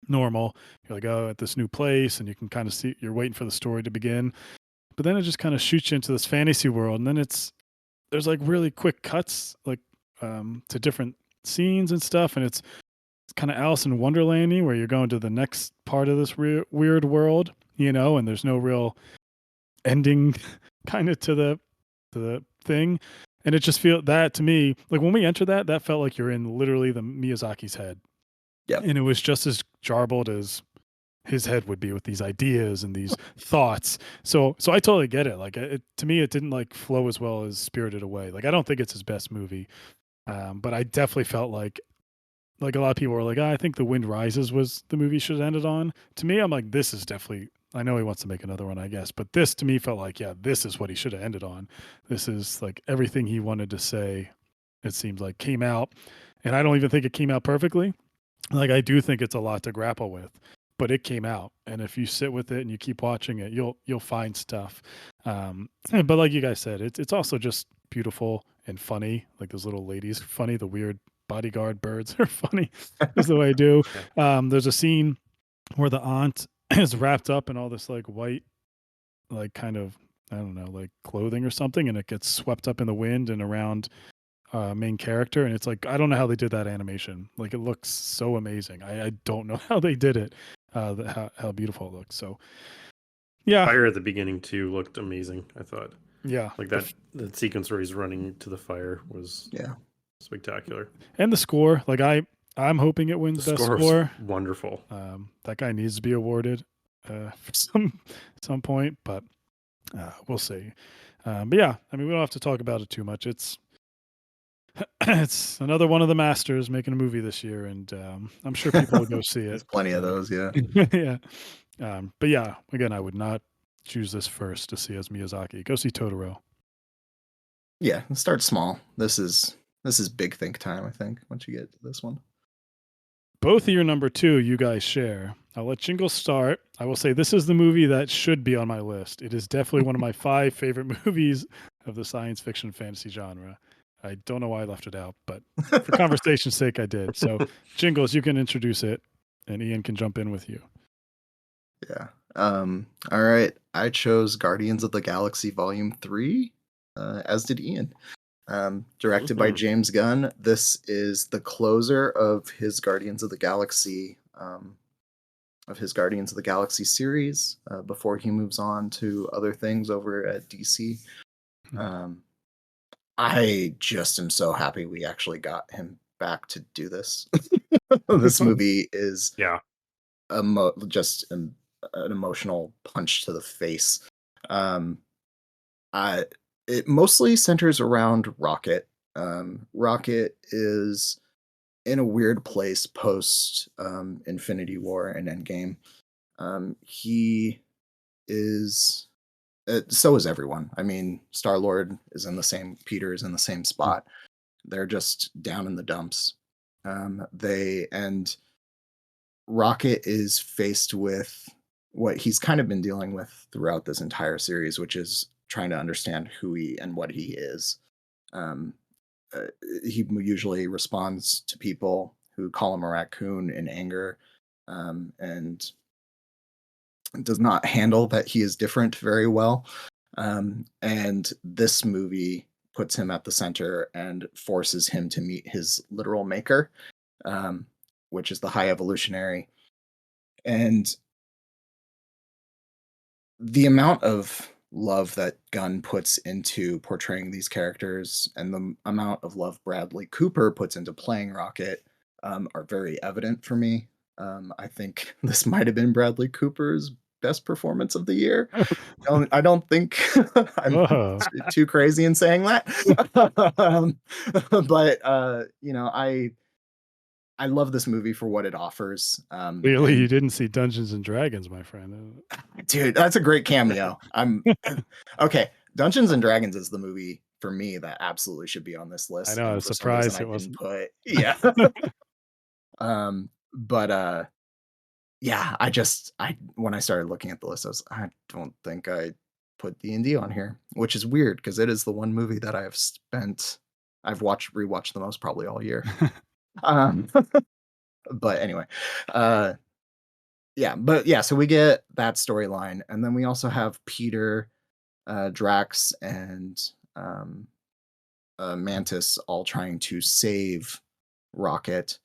normal. You're like, oh, at this new place, and you can kind of see you're waiting for the story to begin. But then it just kind of shoots you into this fantasy world, and then there's like really quick cuts, like to different scenes and stuff, and it's kind of Alice in Wonderlandy, where you're going to the next part of this weird world, and there's no real ending, kind of to the thing, and it just feel that to me, like when we enter that felt like you're in literally the Miyazaki's head, yep. and it was just as jarbled as his head would be with these ideas and these thoughts. So I totally get it. Like to me, it didn't like flow as well as Spirited Away. Like I don't think it's his best movie, but I definitely felt like a lot of people were like, I think The Wind Rises was the movie should have ended on. To me, I'm like, this is definitely. I know he wants to make another one, I guess, but this to me felt like, yeah, this is what he should have ended on. This is like everything he wanted to say. It seems like came out, and I don't even think it came out perfectly. Like I do think it's a lot to grapple with, but it came out, and if you sit with it and you keep watching it, you'll find stuff. But like you guys said, it's also just beautiful and funny. Like those little ladies, are funny. The weird bodyguard birds are funny. Is the way I do. There's a scene where the aunt is wrapped up in all this like white, like kind of I don't know, like clothing or something, and it gets swept up in the wind and around main character, and it's like I don't know how they did that animation. Like it looks so amazing. I don't know how they did it. How beautiful it looks. So yeah, Fire at the beginning too looked amazing. I thought yeah, like that sequence where he's running to the fire was Yeah. spectacular. and the score. Like I'm hoping it wins The best score score. was wonderful. That guy needs to be awarded for some point, but we'll see. But yeah, I mean we don't have to talk about it too much. It's another one of the masters making a movie this year, and I'm sure people will go see it. There's plenty of those. Yeah. Yeah. But yeah, again, I would not choose this first to see as Miyazaki. Go see Totoro. Yeah. Start small. This is big think time. I think once you get to this one. Both of your number two, you guys share. I'll let Jingle start. I will say this is the movie that should be on my list. It is definitely one of my 5 favorite movies of the science fiction fantasy genre. I don't know why I left it out, but for conversation's sake, I did. So, Jingles, you can introduce it, and Ian can jump in with you. Yeah. All right. I chose Guardians of the Galaxy Volume 3, as did Ian. Directed by James Gunn. This is the closer of his Guardians of the Galaxy series, before he moves on to other things over at DC. I just am so happy we actually got him back to do this. This movie is Yeah. just an emotional punch to the face. It mostly centers around Rocket. Rocket is in a weird place post Infinity War and Endgame. He is. So is everyone. I mean, Star Lord is in the same. Peter is in the same spot. They're just down in the dumps. They and Rocket is faced with what he's kind of been dealing with throughout this entire series, which is trying to understand who he and what he is. Um, uh, he usually responds to people who call him a raccoon in anger, and does not handle that he is different very well. And this movie puts him at the center and forces him to meet his literal maker, um, which is the High Evolutionary. And the amount of love that Gunn puts into portraying these characters and the amount of love Bradley Cooper puts into playing Rocket are very evident for me. I think this might have been Bradley Cooper's best performance of the year. I don't think I'm Whoa. too crazy in saying that. um, but I love this movie for what it offers. Clearly, you And didn't see Dungeons and Dragons, my friend. dude, that's a great cameo. I'm okay. Dungeons and Dragons is the movie for me that absolutely should be on this I list, know. I and was for some reason surprised I it didn't wasn't. put. Yeah. But yeah, I when I started looking at the list, I don't think I put D&D on here, which is weird because it is the one movie that I've watched rewatched the most probably all year. Um, but anyway, uh, yeah, so we get that storyline, and then we also have Peter, Drax, and um, Mantis all trying to save Rocket.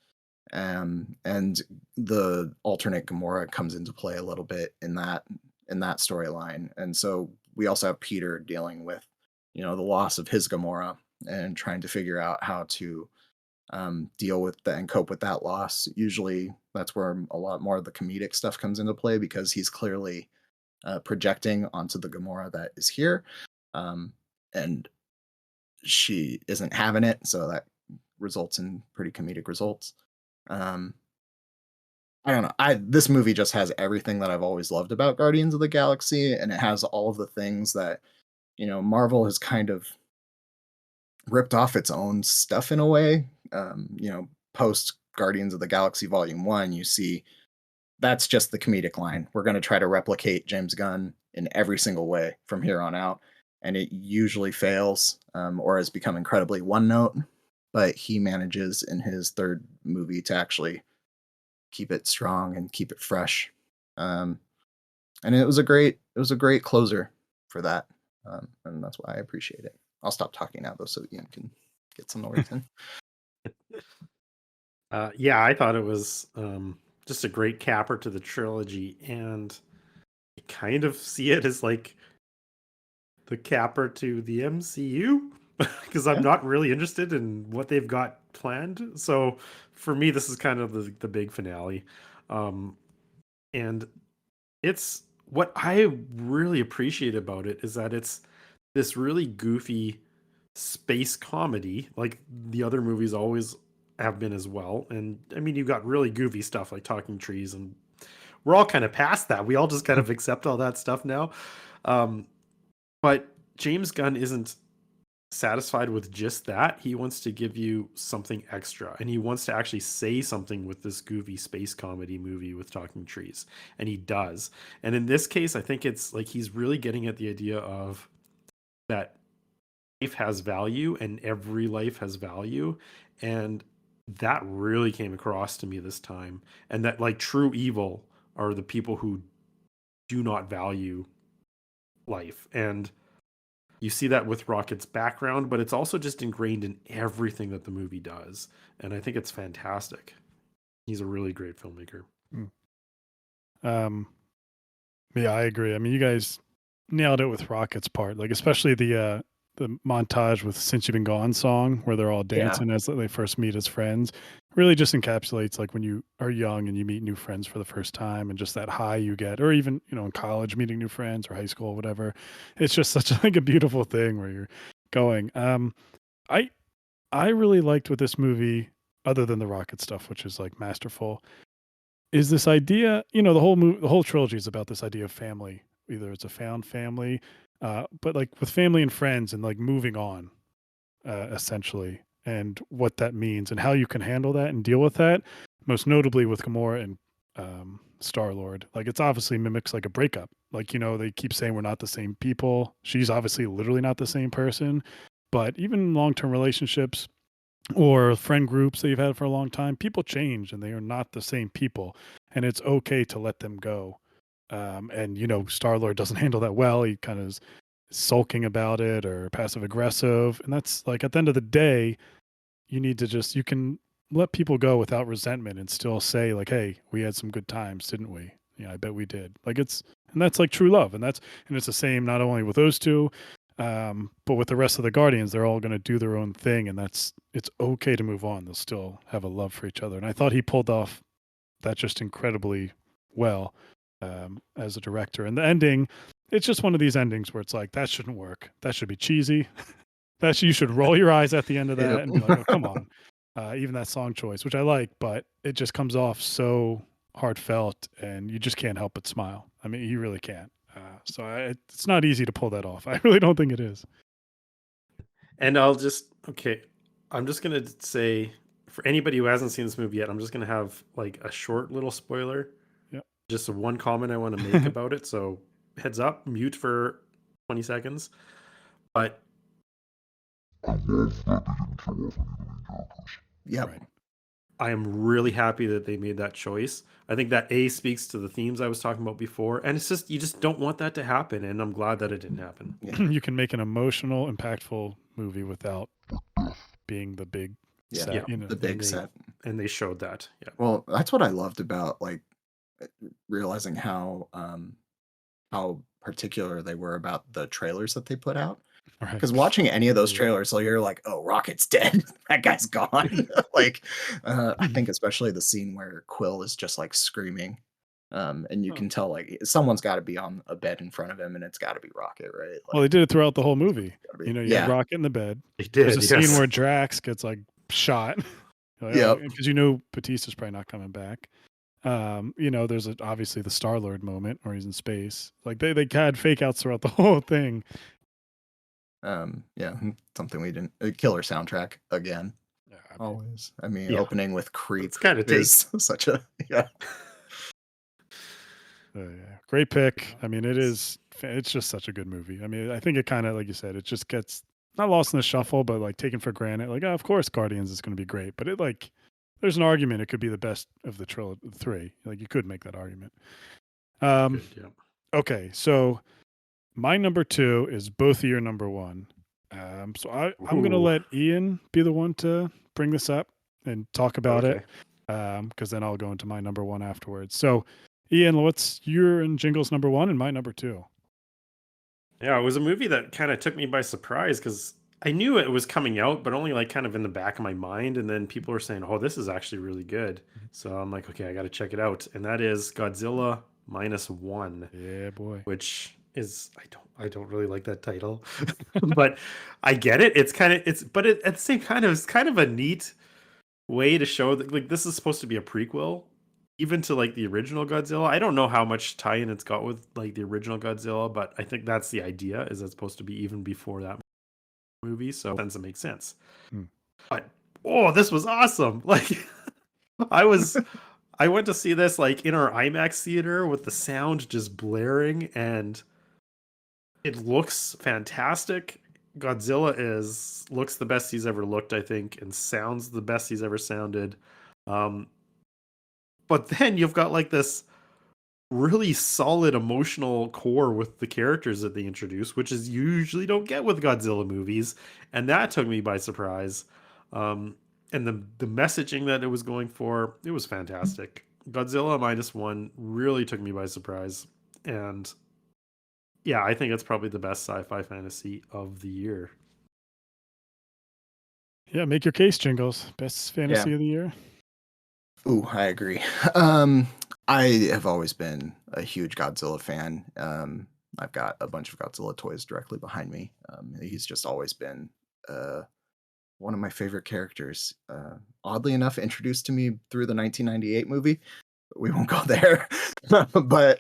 And the alternate Gamora comes into play a little bit in that storyline. And so we also have Peter dealing with, the loss of his Gamora and trying to figure out how to deal with that and cope with that loss. Usually, that's where a lot more of the comedic stuff comes into play because he's clearly projecting onto the Gamora that is here, and she isn't having it, so that results in pretty comedic results. Um, I don't know. This movie just has everything that I've always loved about Guardians of the Galaxy, and it has all of the things that Marvel has kind of ripped off its own stuff in a way. Post Guardians of the Galaxy Volume 1, you see that's just the comedic line. We're going to try to replicate James Gunn in every single way from here on out. And it usually fails, or has become incredibly one note. But he manages in his third movie to actually keep it strong and keep it fresh. Um, and it was a great closer for that. And that's why I appreciate it. I'll stop talking now though, so Ian can get some words in. Yeah, I thought it was just a great capper to the trilogy, and I kind of see it as like the capper to the MCU because I'm Yeah. not really interested in what they've got planned. So for me, this is kind of the big finale. Um, and it's what I really appreciate about it is that it's this really goofy space comedy, like the other movies always have been as well. And I mean, you've got really goofy stuff like Talking Trees, and we're all kind of past that. We all just kind of accept all that stuff now. Um, but James Gunn isn't satisfied with just that. He wants to give you something extra, and he wants to actually say something with this goofy space comedy movie with Talking Trees, and he does. And in this case, I think it's like he's really getting at the idea of that life has value and every life has value, and that really came across to me this time. And that like true evil are the people who do not value life. And you see that with Rocket's background, but it's also just ingrained in everything that the movie does. And I think it's fantastic. He's a really great filmmaker. Um, yeah, I agree. I mean, you guys nailed it with Rocket's part, like especially the montage with "Since You've Been Gone" song where they're all Yeah. dancing as they first meet as friends. Really, just encapsulates like when you are young and you meet new friends for the first time, and just that high you get, or even in college meeting new friends or high school, whatever. It's just such like a beautiful thing where you're going. I I really liked with this movie, other than the rocket stuff, which is like masterful. is this idea, the whole trilogy is about this idea of family. Either it's a found family, but like with family and friends and like moving on, essentially, and what that means and how you can handle that and deal with that. Most notably with Gamora and Star Lord. Like it's obviously mimics like a breakup. Like, they keep saying we're not the same people. She's obviously literally not the same person. But even long term relationships or friend groups that you've had for a long time, people change and they are not the same people. And it's okay to let them go. And Star Lord doesn't handle that well. He kind of is sulking about it or passive aggressive. And that's like at the end of the day, you can let people go without resentment and still say like, hey, we had some good times, didn't we? Yeah, I bet we did. And that's like true love. And it's the same not only with those two, but with the rest of the Guardians. They're all going to do their own thing, and it's okay to move on. They'll still have a love for each other. And I thought he pulled off that just incredibly well, as a director. And the ending, it's just one of these endings where it's like, that shouldn't work. That should be cheesy. You should roll your eyes at the end of that Yep. and be like, oh, come on. Even that song choice, which I like, but it just comes off so heartfelt, and you just can't help but smile. I mean, you really can't. It's not easy to pull that off. I really don't think it is. And I'm just gonna say, for anybody who hasn't seen this movie yet, I'm just gonna have like a short little spoiler. Yep. Just one comment I want to make about it. So heads up, mute for 20 seconds. But Yep. Right. I am really happy that they made that choice. I think that speaks to the themes I was talking about before, and it's just you just don't want that to happen, and I'm glad that it didn't happen. Yeah. You can make an emotional, impactful movie without being the big Yeah. set. The big set. And they showed that. Yeah. Well, that's what I loved about like realizing how particular they were about the trailers that they put out. Right. Because watching any of those trailers, so you're like, oh, Rocket's dead. That guy's gone. Like, I think especially the scene where Quill is just like screaming. And you can tell like someone's got to be on a bed in front of him, and it's got to be Rocket, right? Like, Well, they did it throughout the whole movie. gotta be- You yeah, have Rocket in the bed. They did. There's a scene yes. where Drax gets like shot. Yep. Because Batista's probably not coming back. There's obviously the Star Lord moment where he's in space. Like they had fake outs throughout the whole thing. yeah, something we didn't. Killer soundtrack again. Yeah, Always. I mean, Yeah. opening with Creep It's kind of is such a great pick. I mean, it's just such a good movie. I mean, I think it kind of, like you said, it just gets not lost in the shuffle, but like taken for granted. Like, of course, Guardians is going to be great, but there's an argument it could be the best of the three. Like, you could make that argument. Good, yeah. Okay, so my number 2 is both of your number 1. So I'm going to let Ian be the one to bring this up and talk about it, because then I'll go into my number 1 afterwards. So, Ian, what's your and Jingles number 1 and my number 2? Yeah, it was a movie that kind of took me by surprise because I knew it was coming out, but only like kind of in the back of my mind. And then people were saying, "Oh, this is actually really good." So I'm like, "Okay, I got to check it out." And that is Godzilla -1. Yeah, boy. Which is I don't really like that title, but I get it. It's kind of at the same kind of it's kind of a neat way to show that like this is supposed to be a prequel even to like the original Godzilla. I don't know how much tie-in it's got with like the original Godzilla, but I think that's the idea, is it's supposed to be even before that movie, so it makes sense. But this was awesome. Like I went to see this like in our IMAX theater with the sound just blaring, and it looks fantastic. Godzilla looks the best he's ever looked, I think, and sounds the best he's ever sounded. But then you've got like this really solid emotional core with the characters that they introduce, which is usually don't get with Godzilla movies, and that took me by surprise. And the messaging that it was going for, it was fantastic. Godzilla -1 really took me by surprise, and yeah, I think it's probably the best sci-fi fantasy of the year. Yeah, make your case, Jingles. Best fantasy of the year. Ooh, I agree. I have always been a huge Godzilla fan. I've got a bunch of Godzilla toys directly behind me. He's just always been one of my favorite characters. Oddly enough, introduced to me through the 1998 movie. we won't go there. But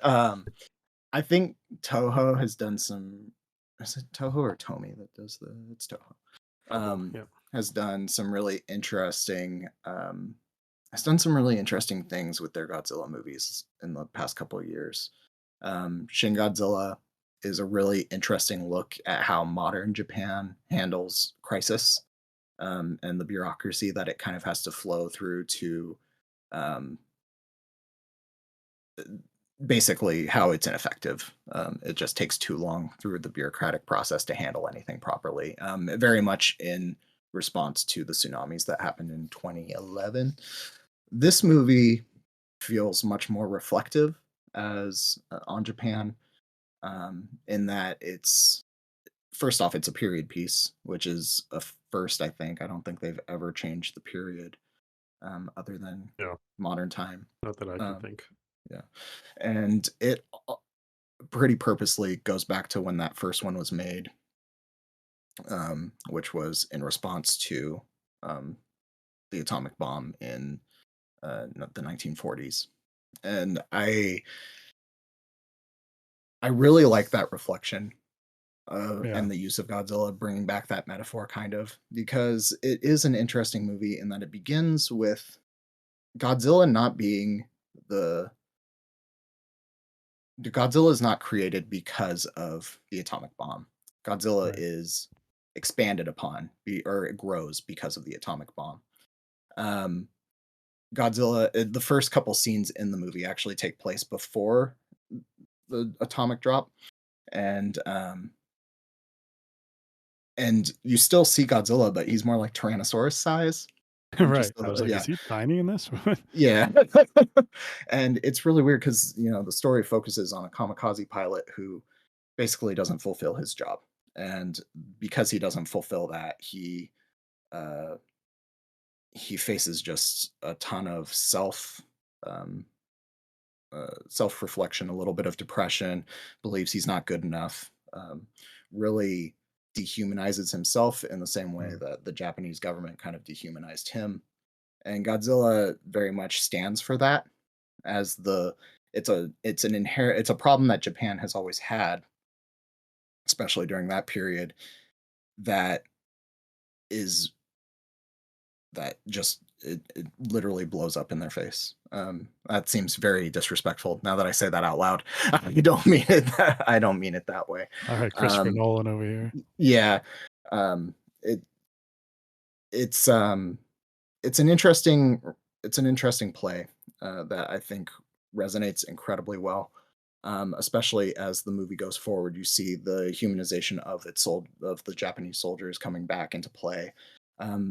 I think Toho has done some. Is it Toho or Tomy that does the? It's Toho. Yeah. Has done some really interesting. Has done some really interesting things with their Godzilla movies in the past couple of years. Shin Godzilla is a really interesting look at how modern Japan handles crisis, and the bureaucracy that it kind of has to flow through to um, basically how it's ineffective. It just takes too long through the bureaucratic process to handle anything properly. Very much in response to the tsunamis that happened in 2011. This movie feels much more reflective as on Japan, in that it's first off, it's a period piece, which is a first. I think I don't think they've ever changed the period, other than Yeah. modern time. Not that I can Um, think. yeah, and it pretty purposely goes back to when that first one was made, which was in response to um, the atomic bomb in the 1940s. And I really like that reflection, Yeah. and the use of Godzilla, bringing back that metaphor, kind of, because it is an interesting movie in that it begins with Godzilla not being the Godzilla is not created because of the atomic bomb. Godzilla Right. is expanded upon, or it grows because of the atomic bomb. Um, Godzilla, the first couple scenes in the movie actually take place before the atomic drop, and you still see Godzilla, but he's more like Tyrannosaurus size. Right. Just I was like, yeah, is he tiny in this? yeah. And it's really weird because the story focuses on a kamikaze pilot who basically doesn't fulfill his job, and because he doesn't fulfill that, uh, he faces just a ton of um, self reflection, a little bit of depression, believes he's not good enough, really dehumanizes himself in the same way Mm. that the Japanese government kind of dehumanized him. And Godzilla very much stands for that, as the it's a problem that Japan has always had, especially during that period, that is that just it literally blows up in their face. That seems very disrespectful now that I say that out loud. I don't mean it that way. All right, Christopher Um, Nolan over here. yeah, um, it it's um it's an interesting play, that I think resonates incredibly well. Especially as the movie goes forward, you see the humanization of of the Japanese soldiers coming back into play.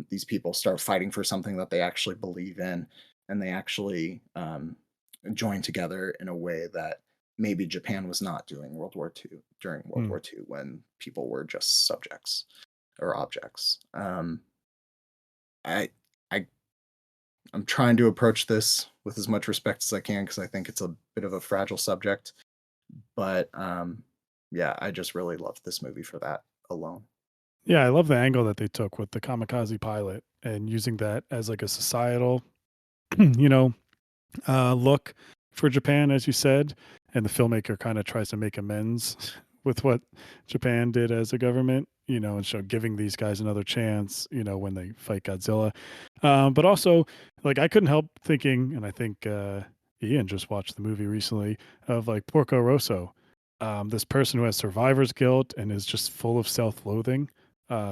These people start fighting for something that they actually believe in, and they actually join together in a way that maybe Japan was not doing during World Mm. War II, when people were just subjects or objects. I I I'm trying to approach this with as much respect as I can, because I think it's a bit of a fragile subject. But yeah, I just really loved this movie for that alone. Yeah, I love the angle that they took with the kamikaze pilot and using that as like a societal, you know, look for Japan, as you said. And the filmmaker kind of tries to make amends with what Japan did as a government, and so giving these guys another chance, when they fight Godzilla. But also, like, I couldn't help thinking, and I think Ian just watched the movie recently, of like Porco Rosso, this person who has survivor's guilt and is just full of self-loathing.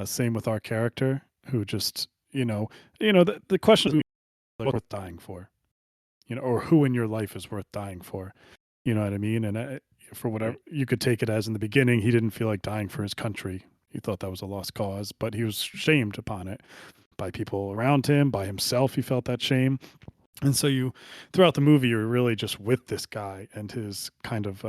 Same with our character, who just, the question is, like, worth dying for, or who in your life is worth dying for. You know what I mean? And for whatever Right. you could take it as, in the beginning, he didn't feel like dying for his country. He thought that was a lost cause, but he was shamed upon it by people around him, by himself. He felt that shame. And so throughout the movie, you're really just with this guy and his kind of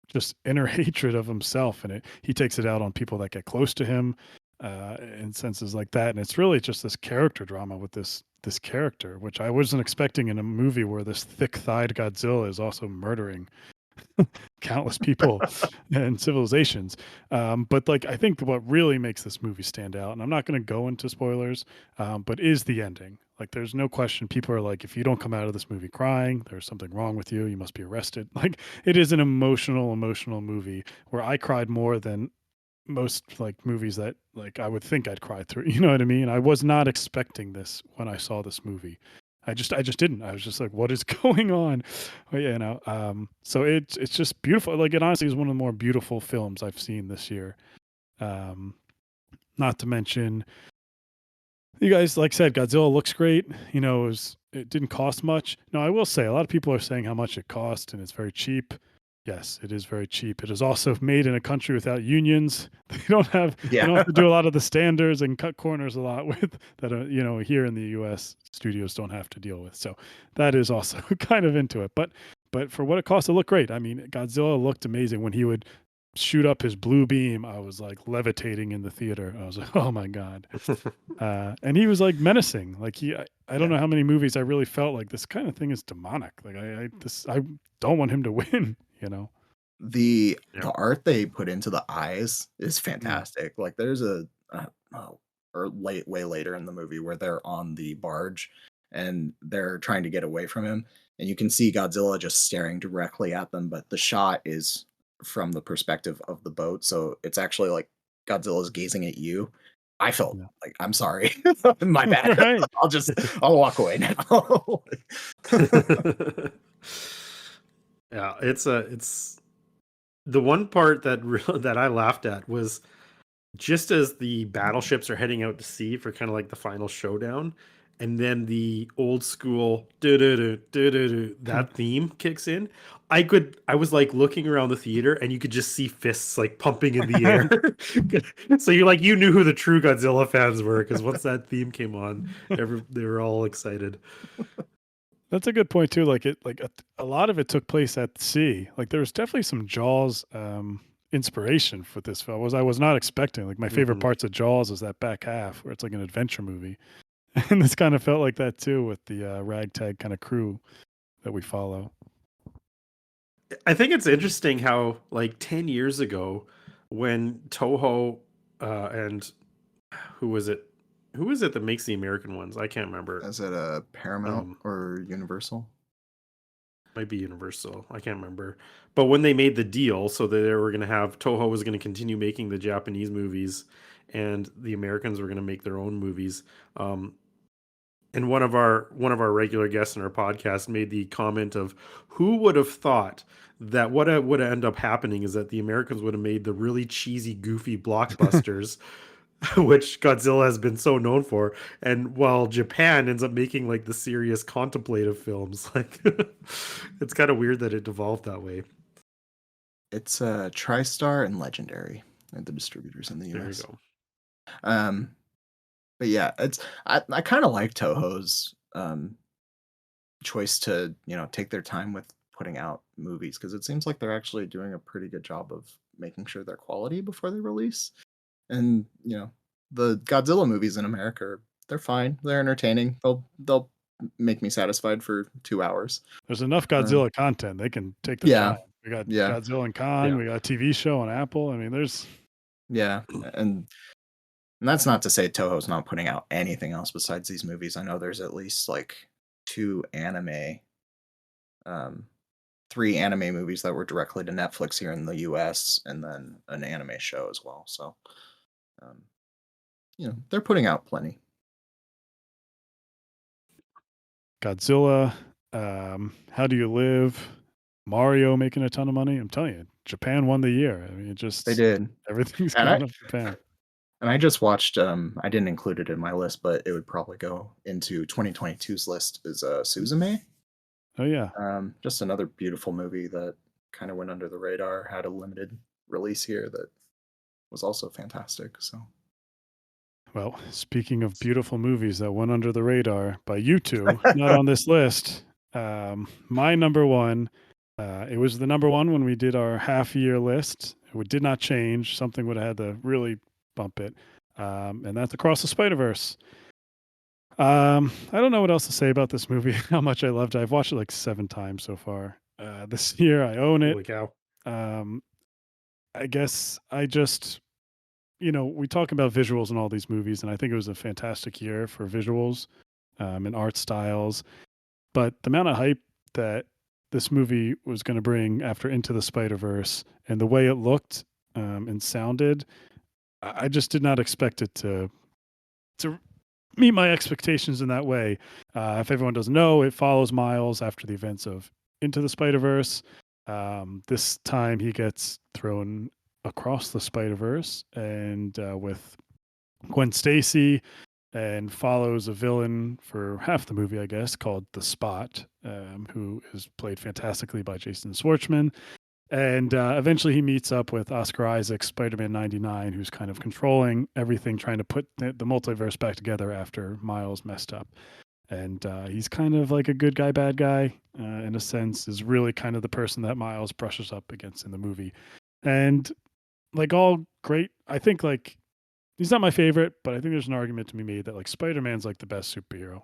just inner hatred of himself. And he takes it out on people that get close to him, in senses like that. And it's really just this character drama with this character, which I wasn't expecting in a movie where this thick-thighed Godzilla is also murdering countless people and civilizations. But like, I think what really makes this movie stand out, and I'm not going to go into spoilers, but is the ending. Like, there's no question. People are like, if you don't come out of this movie crying, there's something wrong with you. You must be arrested. Like, it is an emotional movie where I cried more than most like movies that like I would think I'd cry through. You know what I mean? I was not expecting this when I saw this movie. I just didn't. I was just like, what is going on? But, you know, so it's just beautiful. Like, it honestly is one of the more beautiful films I've seen this year. Um, Not to mention, you guys, like I said, Godzilla looks great. You know, it didn't cost much. No, I will say a lot of people are saying how much it cost and it's very cheap. Yes, it is very cheap. It is also made in a country without unions. They don't have Yeah. to do a lot of the standards and cut corners a lot with that are, you know, here in the US studios don't have to deal with. So that is also kind of into it. But for what it cost, it looked great. I mean, Godzilla looked amazing when he would shoot up his blue beam. I was like levitating in the theater. I was like, oh my God. And he was like menacing. Like I don't Yeah. know how many movies I really felt like this kind of thing is demonic. Like I don't want him to win, you know? The Yeah. art they put into the eyes is Mm. fantastic. Like there's oh, or way later in the movie where they're on the barge and they're trying to get away from him, and you can see Godzilla just staring directly at them, but the shot is from the perspective of the boat, so it's actually like Godzilla's gazing at you. I felt Yeah. like, I'm sorry, my bad. Right. I'll walk away now. Yeah, it's the one part that I laughed at was just as the battleships are heading out to sea for kind of like the final showdown, and then the old school that theme kicks in. I was like looking around the theater and you could just see fists like pumping in the air. So you knew who the true Godzilla fans were because once that theme came on, they were all excited. That's a good point too. Like a lot of it took place at sea. Like there was definitely some Jaws inspiration for this film. I was not expecting. Like my favorite Mhm. parts of Jaws is that back half where it's like an adventure movie. And this kind of felt like that too with the ragtag kind of crew that we follow. I think it's interesting how like 10 years ago when Toho and who was it? Who is it that makes the American ones? I can't remember. Is it a Paramount Um, or Universal? might be Universal. I can't remember. But when they made the deal, so that they were going to have Toho was going to continue making the Japanese movies, and the Americans were going to make their own movies. Um, and one of our regular guests in our podcast made the comment of who would have thought that what would end up happening is that the Americans would have made the really cheesy, goofy blockbusters which Godzilla has been so known for. And while Japan ends up making like the serious contemplative films, like it's kind of weird that it devolved that way. It's TriStar and Legendary, the distributors in the There you US. go. Um, but yeah, I kind of like Toho's choice to take their time with putting out movies because it seems like they're actually doing a pretty good job of making sure they're quality before they release. And the Godzilla movies in America, they're fine. They're entertaining. They'll make me satisfied for 2 hours. There's enough Um, Godzilla content. They can take their yeah, time. We got yeah, Godzilla and Kong. Yeah. We got a TV show on Apple. I mean, there's yeah, and that's not to say Toho's not putting out anything else besides these movies. I know there's at least like um, 3 anime movies that were directly to Netflix here in the US, and then an anime show as well. So, um, they're putting out plenty. Godzilla. How Do You Live? Mario making a ton of money. I'm telling you, Japan won the year. I mean, They did, everything's and I going up Japan. and I just watched. I didn't include it in my list, but it would probably go into 2022's list. Is Suzume? Oh yeah. Just another beautiful movie that kind of went under the radar. Had a limited release here that was also fantastic. So Well, speaking of beautiful movies that went under the radar by you two, not on this list, my number one, it was the number one when we did our half year list. It did not change. Something would have had to really bump it. And that's Across the Spider-Verse. I don't know what else to say about this movie, how much I loved it. I've watched it like 7 times so far. This year I own it. Holy cow. Um, I guess I just, we talk about visuals in all these movies, and I think it was a fantastic year for visuals. and art styles. But the amount of hype that this movie was going to bring after Into the Spider-Verse and the way it looked and sounded, I just did not expect it to meet my expectations in that way. If everyone doesn't know, it follows Miles after the events of Into the Spider-Verse. This time he gets thrown across the Spider-Verse and with Gwen Stacy, and follows a villain for half the movie, I guess, called The Spot, who is played fantastically by Jason Schwartzman. And eventually he meets up with Oscar Isaac's Spider-Man 99, who's kind of controlling everything, trying to put the multiverse back together after Miles messed up. And he's kind of like a good guy, bad guy, in a sense, is really kind of the person that Miles brushes up against in the movie. And like all great, I think like he's not my favorite, but I think there's an argument to be made that like Spider-Man's like the best superhero.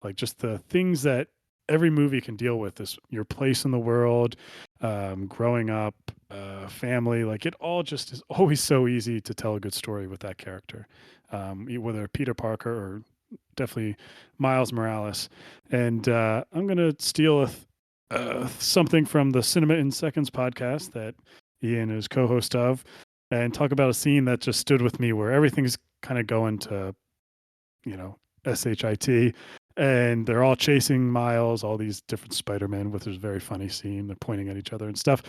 Like just the things that every movie can deal with, this your place in the world, growing up, family, like it all just is always so easy to tell a good story with that character. Whether Peter Parker or definitely Miles Morales. And I'm gonna steal something from the Cinema in Seconds podcast that Ian is co-host of, and talk about a scene that just stood with me where everything's kind of going to, SHIT, and they're all chasing Miles, all these different Spider-Men with this very funny scene. They're pointing at each other and stuff.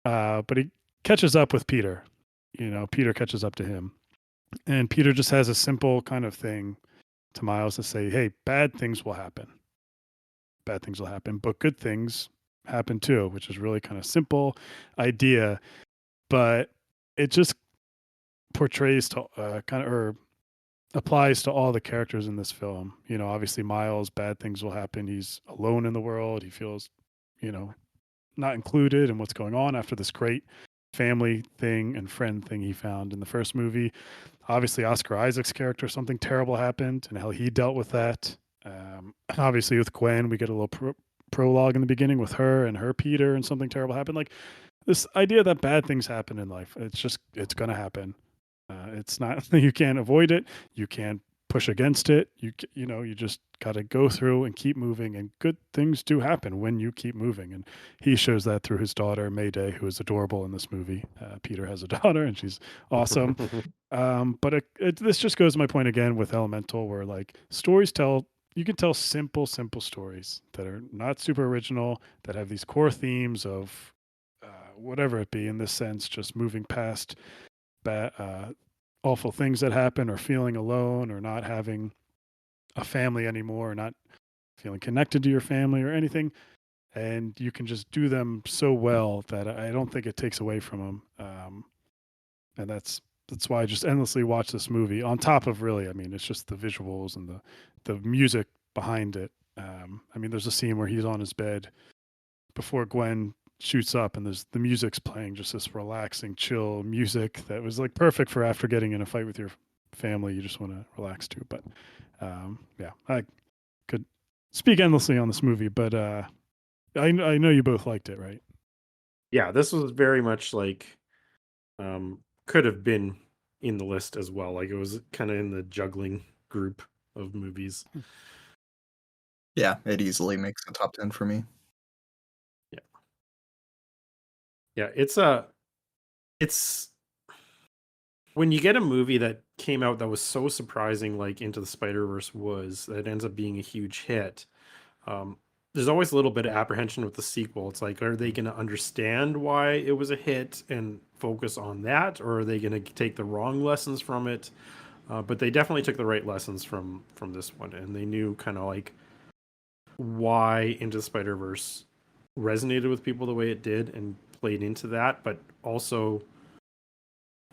But he catches up with Peter. Peter catches up to him. And Peter just has a simple kind of thing to Miles to say, hey, bad things will happen. Bad things will happen, but good things happen too, which is really kind of simple idea. But it just portrays to or applies to all the characters in this film. Obviously Miles, bad things will happen. He's alone in the world. He feels, not included in what's going on after this great family thing and friend thing he found in the first movie. Obviously Oscar Isaac's character, something terrible happened and how he dealt with that. Obviously with Gwen, we get a little prologue in the beginning with her and her Peter, and something terrible happened. Like this idea that bad things happen in life, it's going to happen. It's not, you can't avoid it. You can't push against it. You just got to go through and keep moving, and good things do happen when you keep moving. And he shows that through his daughter, Mayday, who is adorable in this movie. Peter has a daughter and she's awesome. But this just goes to my point again with Elemental, where like you can tell simple stories that are not super original, that have these core themes of whatever it be, in this sense, just moving past awful things that happen, or feeling alone, or not having a family anymore, or not feeling connected to your family or anything. And you can just do them so well that I don't think it takes away from them. And that's why I just endlessly watch this movie, on top of really, it's just the visuals and the music behind it. There's a scene where he's on his bed before Gwen shoots up, and the music's playing, just this relaxing, chill music that was like perfect for after getting in a fight with your family. You just want to relax to. But I could speak endlessly on this movie, but I know you both liked it, right? Yeah, this was very much like could have been in the list as well. Like it was kind of in the juggling group of movies. Yeah, it easily makes the top 10 for me. Yeah, it's when you get a movie that came out that was so surprising, like Into the Spider-Verse was, that ends up being a huge hit. There's always a little bit of apprehension with the sequel. It's like, are they going to understand why it was a hit and focus on that, or are they going to take the wrong lessons from it? But they definitely took the right lessons from this one, and they knew kind of like why Into the Spider-Verse resonated with people the way it did, and played into that, but also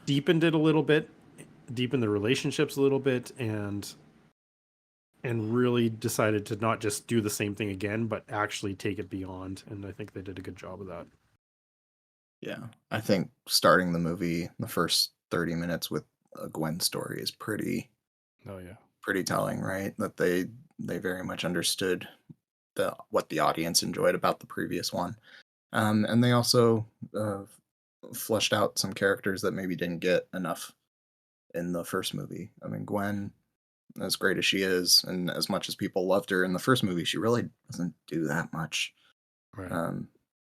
deepened it a little bit, deepened the relationships a little bit, and really decided to not just do the same thing again, but actually take it beyond. And I think they did a good job of that. Yeah, I think starting the movie, the first 30 minutes with a Gwen story is pretty telling, right? That they very much understood what the audience enjoyed about the previous one. And they also fleshed out some characters that maybe didn't get enough in the first movie. Gwen as great as she is, and as much as people loved her in the first movie, she really doesn't do that much. Right. Um,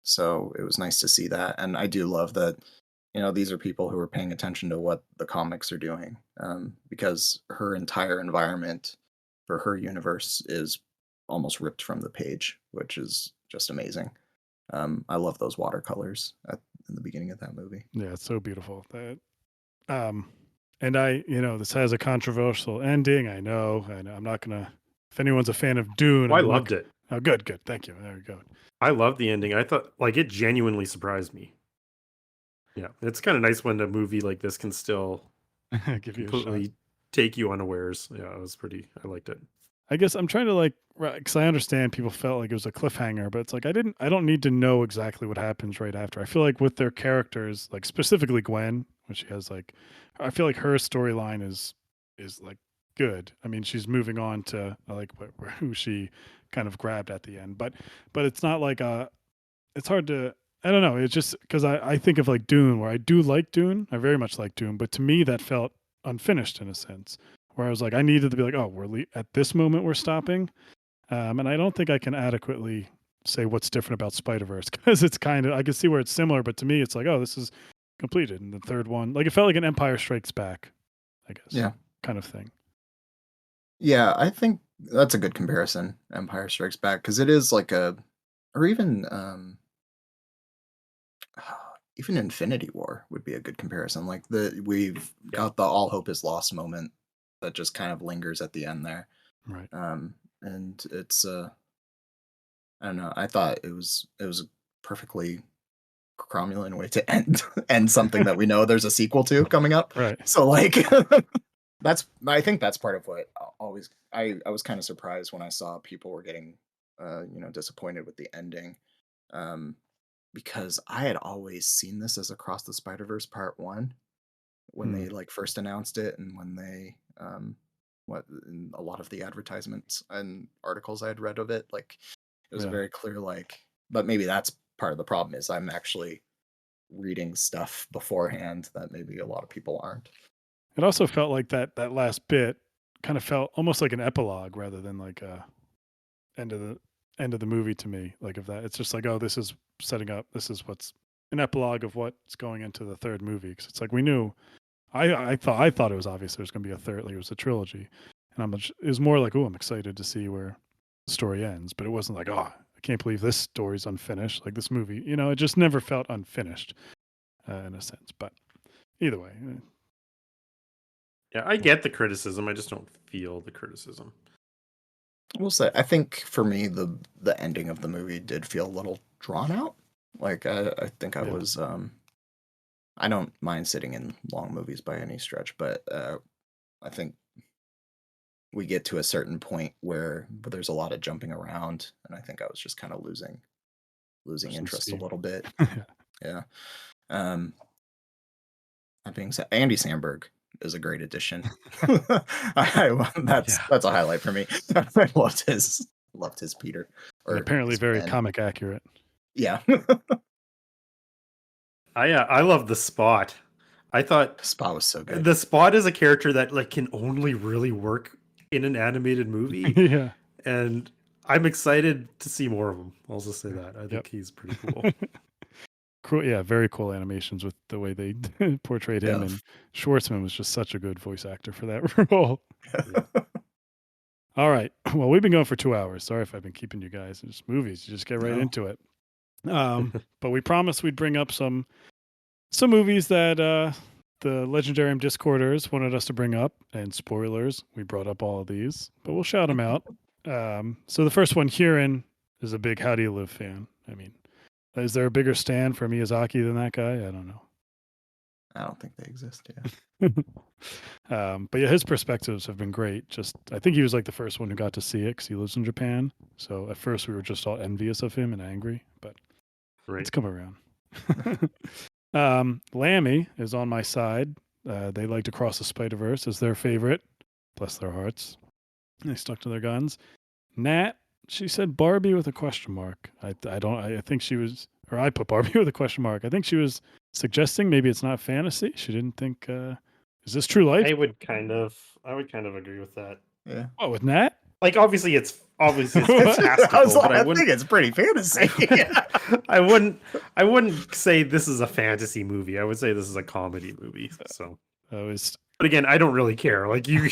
so it was nice to see that, and I do love that. These are people who are paying attention to what the comics are doing, because her entire environment for her universe is almost ripped from the page, which is just amazing. I love those watercolors in the beginning of that movie. Yeah, it's so beautiful. Um, and this has a controversial ending. I know. I'm not gonna. If anyone's a fan of Dune, Oh, I I'm not. loved it. Oh, good, good. Thank you. There we go. I loved the ending. I thought like it genuinely surprised me. Yeah, it's kind of nice when a movie like this can still Give you a shot. completely take you unawares. Yeah, it was pretty. I liked it. I guess I'm trying to because I understand people felt like it was a cliffhanger, but it's like I don't need to know exactly what happens right after. I feel like with their characters, like specifically Gwen, when she has I feel like her storyline is like good. I mean, she's moving on to who she kind of grabbed at the end, but it's not like it's hard to. I don't know. It's just because I think of like Dune, where I do like Dune. I very much like Dune, but to me that felt unfinished in a sense. Where I was like, I needed to be like, oh, at this moment we're stopping, and I don't think I can adequately say what's different about Spider Verse because it's kind of I can see where it's similar, but to me it's like, oh, this is completed. And the third one, like it felt like an Empire Strikes Back, I guess, Yeah. kind of thing. Yeah, I think that's a good comparison, Empire Strikes Back, because it is like or even Infinity War would be a good comparison. Like we've got the all hope is lost moment that just kind of lingers at the end there. Right. And it's I don't know. I thought it was a perfectly cromulent way to end something that we know there's a sequel to coming up. Right. So like I think that's part of what always I was kind of surprised when I saw people were getting disappointed with the ending. Because I had always seen this as Across the Spider-Verse Part 1 when they like first announced it, and when they what in a lot of the advertisements and articles I had read of it, like it was very clear, but maybe that's part of the problem is I'm actually reading stuff beforehand that maybe a lot of people aren't. It also felt like that last bit kind of felt almost like an epilogue rather than like a end of the movie to me. Like if that, it's just like, oh, this is setting up. This is what's an epilogue of what's going into the third movie. Because it's like we knew. I thought it was obvious there was going to be a third. Like it was a trilogy, and it was more like, oh, I'm excited to see where the story ends. But it wasn't like, oh, I can't believe this story's unfinished. Like this movie, it just never felt unfinished in a sense. But either way. Yeah, I get the criticism. I just don't feel the criticism. We'll say I think for me the ending of the movie did feel a little drawn out. Like I think I was I don't mind sitting in long movies by any stretch, but I think we get to a certain point where there's a lot of jumping around, and I think I was just kind of losing interest a little bit. Yeah. That being said, Andy Samberg is a great addition. That's a highlight for me. I loved his Peter. And apparently very comic accurate. Yeah. I love the Spot. I thought Spot was so good. The Spot is a character that like can only really work in an animated movie. Yeah. And I'm excited to see more of him. I'll just say that. I think he's pretty cool. Cool, yeah, very cool animations with the way they portrayed him, and Schwartzman was just such a good voice actor for that role. All right, well, we've been going for 2 hours. Sorry if I've been keeping you guys in just movies. You just get right into it. But we promised we'd bring up some movies that the Legendarium Discorders wanted us to bring up, and spoilers, we brought up all of these, but we'll shout them out. So the first one, Kieran, is a big How Do You Live fan. I mean, is there a bigger stand for Miyazaki than that guy? I don't know. I don't think they exist. Yeah. But yeah, his perspectives have been great. I think he was like the first one who got to see it because he lives in Japan. So at first we were just all envious of him and angry, but it's come around. Lammy is on my side. They liked Across the Spider-Verse as their favorite. Bless their hearts. They stuck to their guns. Nat, she said Barbie with a question mark. I think she was, or I put Barbie with a question mark. I think she was suggesting maybe it's not fantasy. She didn't think Is this true life? I would kind of agree with that. Yeah. What, with Nat? Like obviously it's I was fantastical, but like, I I wouldn't. think it's pretty fantasy. I wouldn't say this is a fantasy movie. I would say this is a comedy movie. So, Oh, it's, but again, I don't really care. Like you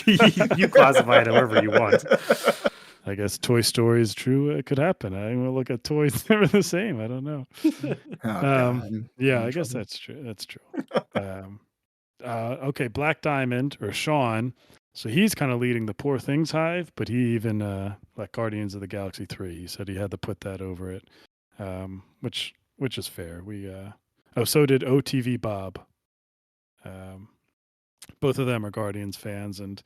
classify it however you want. I guess Toy Story is true. It could happen. I'm gonna look at toys that are the same. I don't know. Oh, God. Yeah, I'm in I guess trouble. that's true. That's true. Okay, Black Diamond or Sean. So he's kind of leading the Poor Things hive, but he even like Guardians of the Galaxy 3. He said he had to put that over it, which is fair. So did OTV Bob. Both of them are Guardians fans, and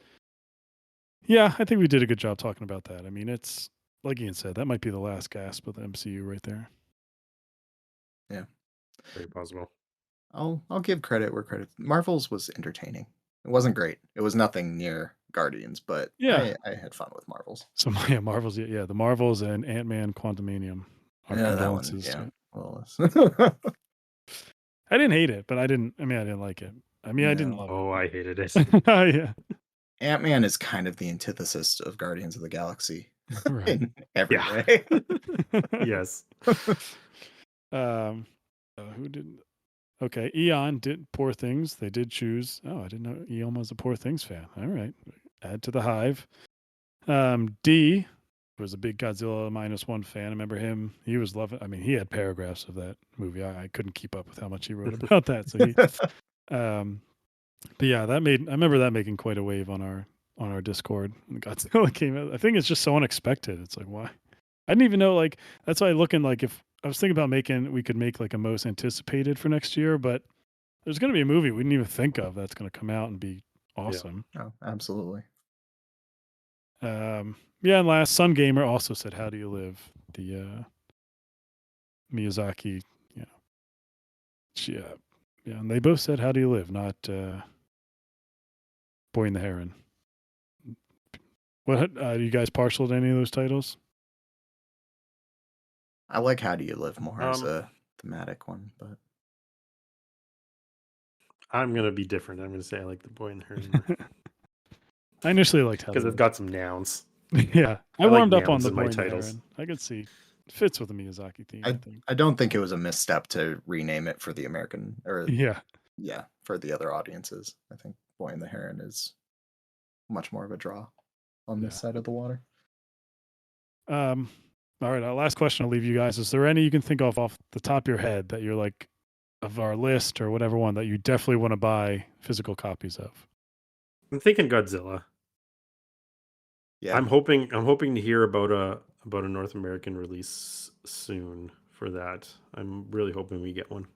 yeah, I think we did a good job talking about that. I mean, it's like Ian said, that might be the last gasp of the MCU right there. Yeah. Very possible. I'll give credit where credit. Marvel's was entertaining. It wasn't great. It was nothing near Guardians, but Yeah. I had fun with Marvels. So yeah, Marvels. Yeah, the Marvels and Ant-Man Quantumanium. Our Yeah, that one. condolences Yeah. to- Well, I didn't hate it, but I didn't like it. I mean, I didn't No. love Oh, I hated it. it. Yeah, Ant-Man is kind of the antithesis of Guardians of the Galaxy right. in every Yeah. way. Yes. Who did? Okay, Eon did Poor Things. They did choose. Oh, I didn't know Eon was a Poor Things fan. All right, add to the hive. D was a big Godzilla -1 fan. I remember him. He was loving. I mean, he had paragraphs of that movie. I couldn't keep up with how much he wrote about that. So he, but yeah, I remember that making quite a wave on our Discord when Godzilla came out. I think it's just so unexpected. It's like, why? I didn't even know. Like, that's why like if I was thinking about we could make like a most anticipated for next year, but there's going to be a movie we didn't even think of that's going to come out and be awesome. Oh, absolutely. Yeah, and last, Sun Gamer also said, "How do you live?" The Miyazaki, yeah, and they both said, "How do you live?" Not Boy and the Heron. What are you guys partial to any of those titles? I like How Do You Live more as a thematic one, but I'm gonna be different. I'm gonna say I like the Boy and the Heron I initially liked How because to it's got some nouns. Yeah, I like warmed up on nouns the in my Boy and the titles. Heron. I could see it fits with the Miyazaki theme. I think. I don't think it was a misstep to rename it for the American or Yeah, for the other audiences. I think Boy and the Heron is much more of a draw on this side of the water. All right. Last question. I'll leave you guys. Is there any you can think of off the top of your head that you're like of our list or whatever one that you definitely want to buy physical copies of? I'm thinking Godzilla. Yeah, I'm hoping to hear about a North American release soon for that. I'm really hoping we get one.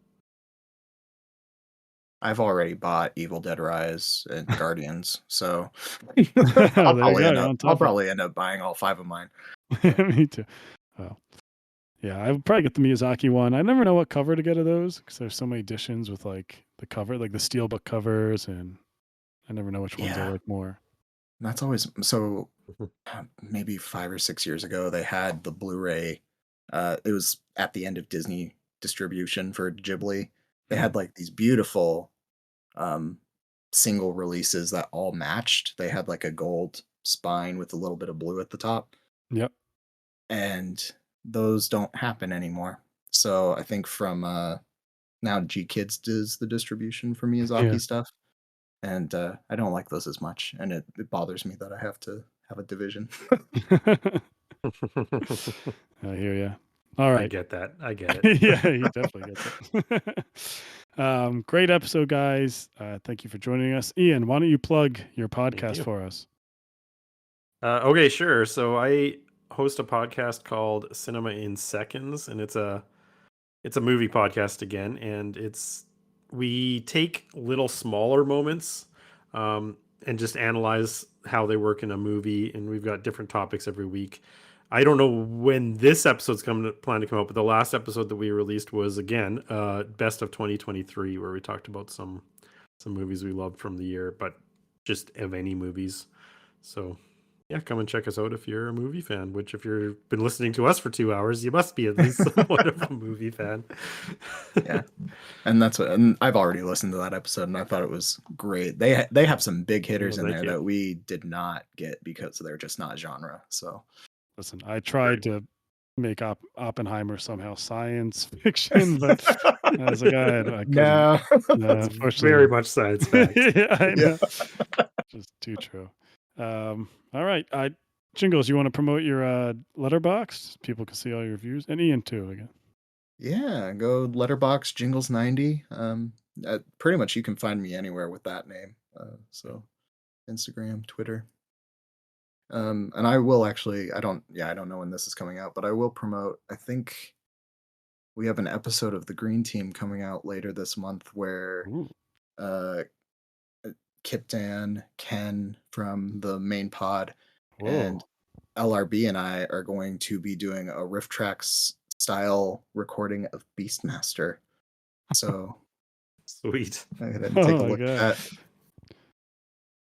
I've already bought Evil Dead Rise and Guardians, so There you go, you're on top I'll of it. probably end up buying all 5 of mine. Me too. Well, yeah, I would probably get the Miyazaki one. I never know what cover to get of those because there's so many editions with like the cover, like the steelbook covers, and I never know which ones I Yeah. like more. That's always so. Maybe 5 or 6 years ago, they had the Blu-ray. It was at the end of Disney distribution for Ghibli. They had like these beautiful single releases that all matched. They had like a gold spine with a little bit of blue at the top. Yep. And those don't happen anymore. So I think from now G Kids does the distribution for Miyazaki stuff. And I don't like those as much. And it bothers me that I have to have a division. I hear you. All right. I get that. I get it. Yeah, he definitely gets it. Great episode, guys. Thank you for joining us. Ian, why don't you plug your podcast you. for us? Okay, sure. So I host a podcast called Cinema in Seconds, and it's a movie podcast again, and we take little smaller moments and just analyze how they work in a movie, and we've got different topics every week. I don't know when this episode's planned to come out, but the last episode that we released was again best of 2023, where we talked about some movies we loved from the year, but just of any movies. So Yeah, come and check us out if you're a movie fan, which if you've been listening to us for 2 hours, you must be at least somewhat of a movie fan. Yeah. And that's what, and I've already listened to that episode and I thought it was great. They have some big hitters in thank there you. that we did not get because they're just not genre. So Listen, I tried to make Oppenheimer somehow science fiction, but I was like, I couldn't. no. That's Unfortunately, very much science fact. yeah, I Yeah. know. Just too true. All right, Jingles, you want to promote your letterbox? People can see all your reviews, and Ian too. Again. Yeah, go letterbox Jingles 90. Pretty much you can find me anywhere with that name. So Instagram, Twitter. And I will actually, I don't know when this is coming out, but I will promote, I think we have an episode of the Green Team coming out later this month where Ooh. uh Kipdan, Ken from the main pod, Whoa. and LRB and I are going to be doing a riff tracks style recording of Beastmaster. So Sweet. I gotta take a look at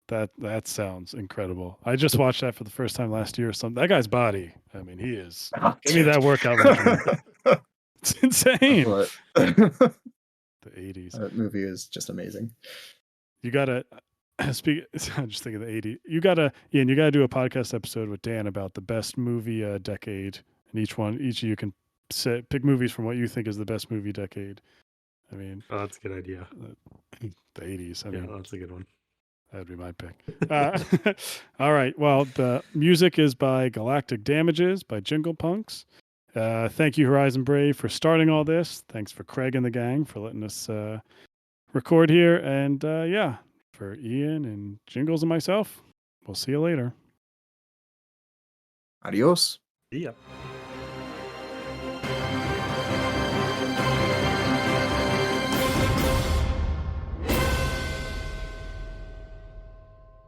that. That sounds incredible. I just watched that for the first time last year or something. That guy's body. I mean, he is. Give me that workout regimen. It's insane. The 80s. That movie is just amazing. You gotta speak. I'm just thinking the 80s. Ian, you gotta do a podcast episode with Dan about the best movie decade, and each of you can pick movies from what you think is the best movie decade. I mean, that's a good idea. The 80s. I mean, that's a good one. That'd be my pick. All right. Well, the music is by Galactic Damages by Jingle Punks. Thank you, Horizon Brave, for starting all this. Thanks for Craig and the gang for letting us record here. And for Ian and Jingles and myself, we'll see you later. Adios. See ya.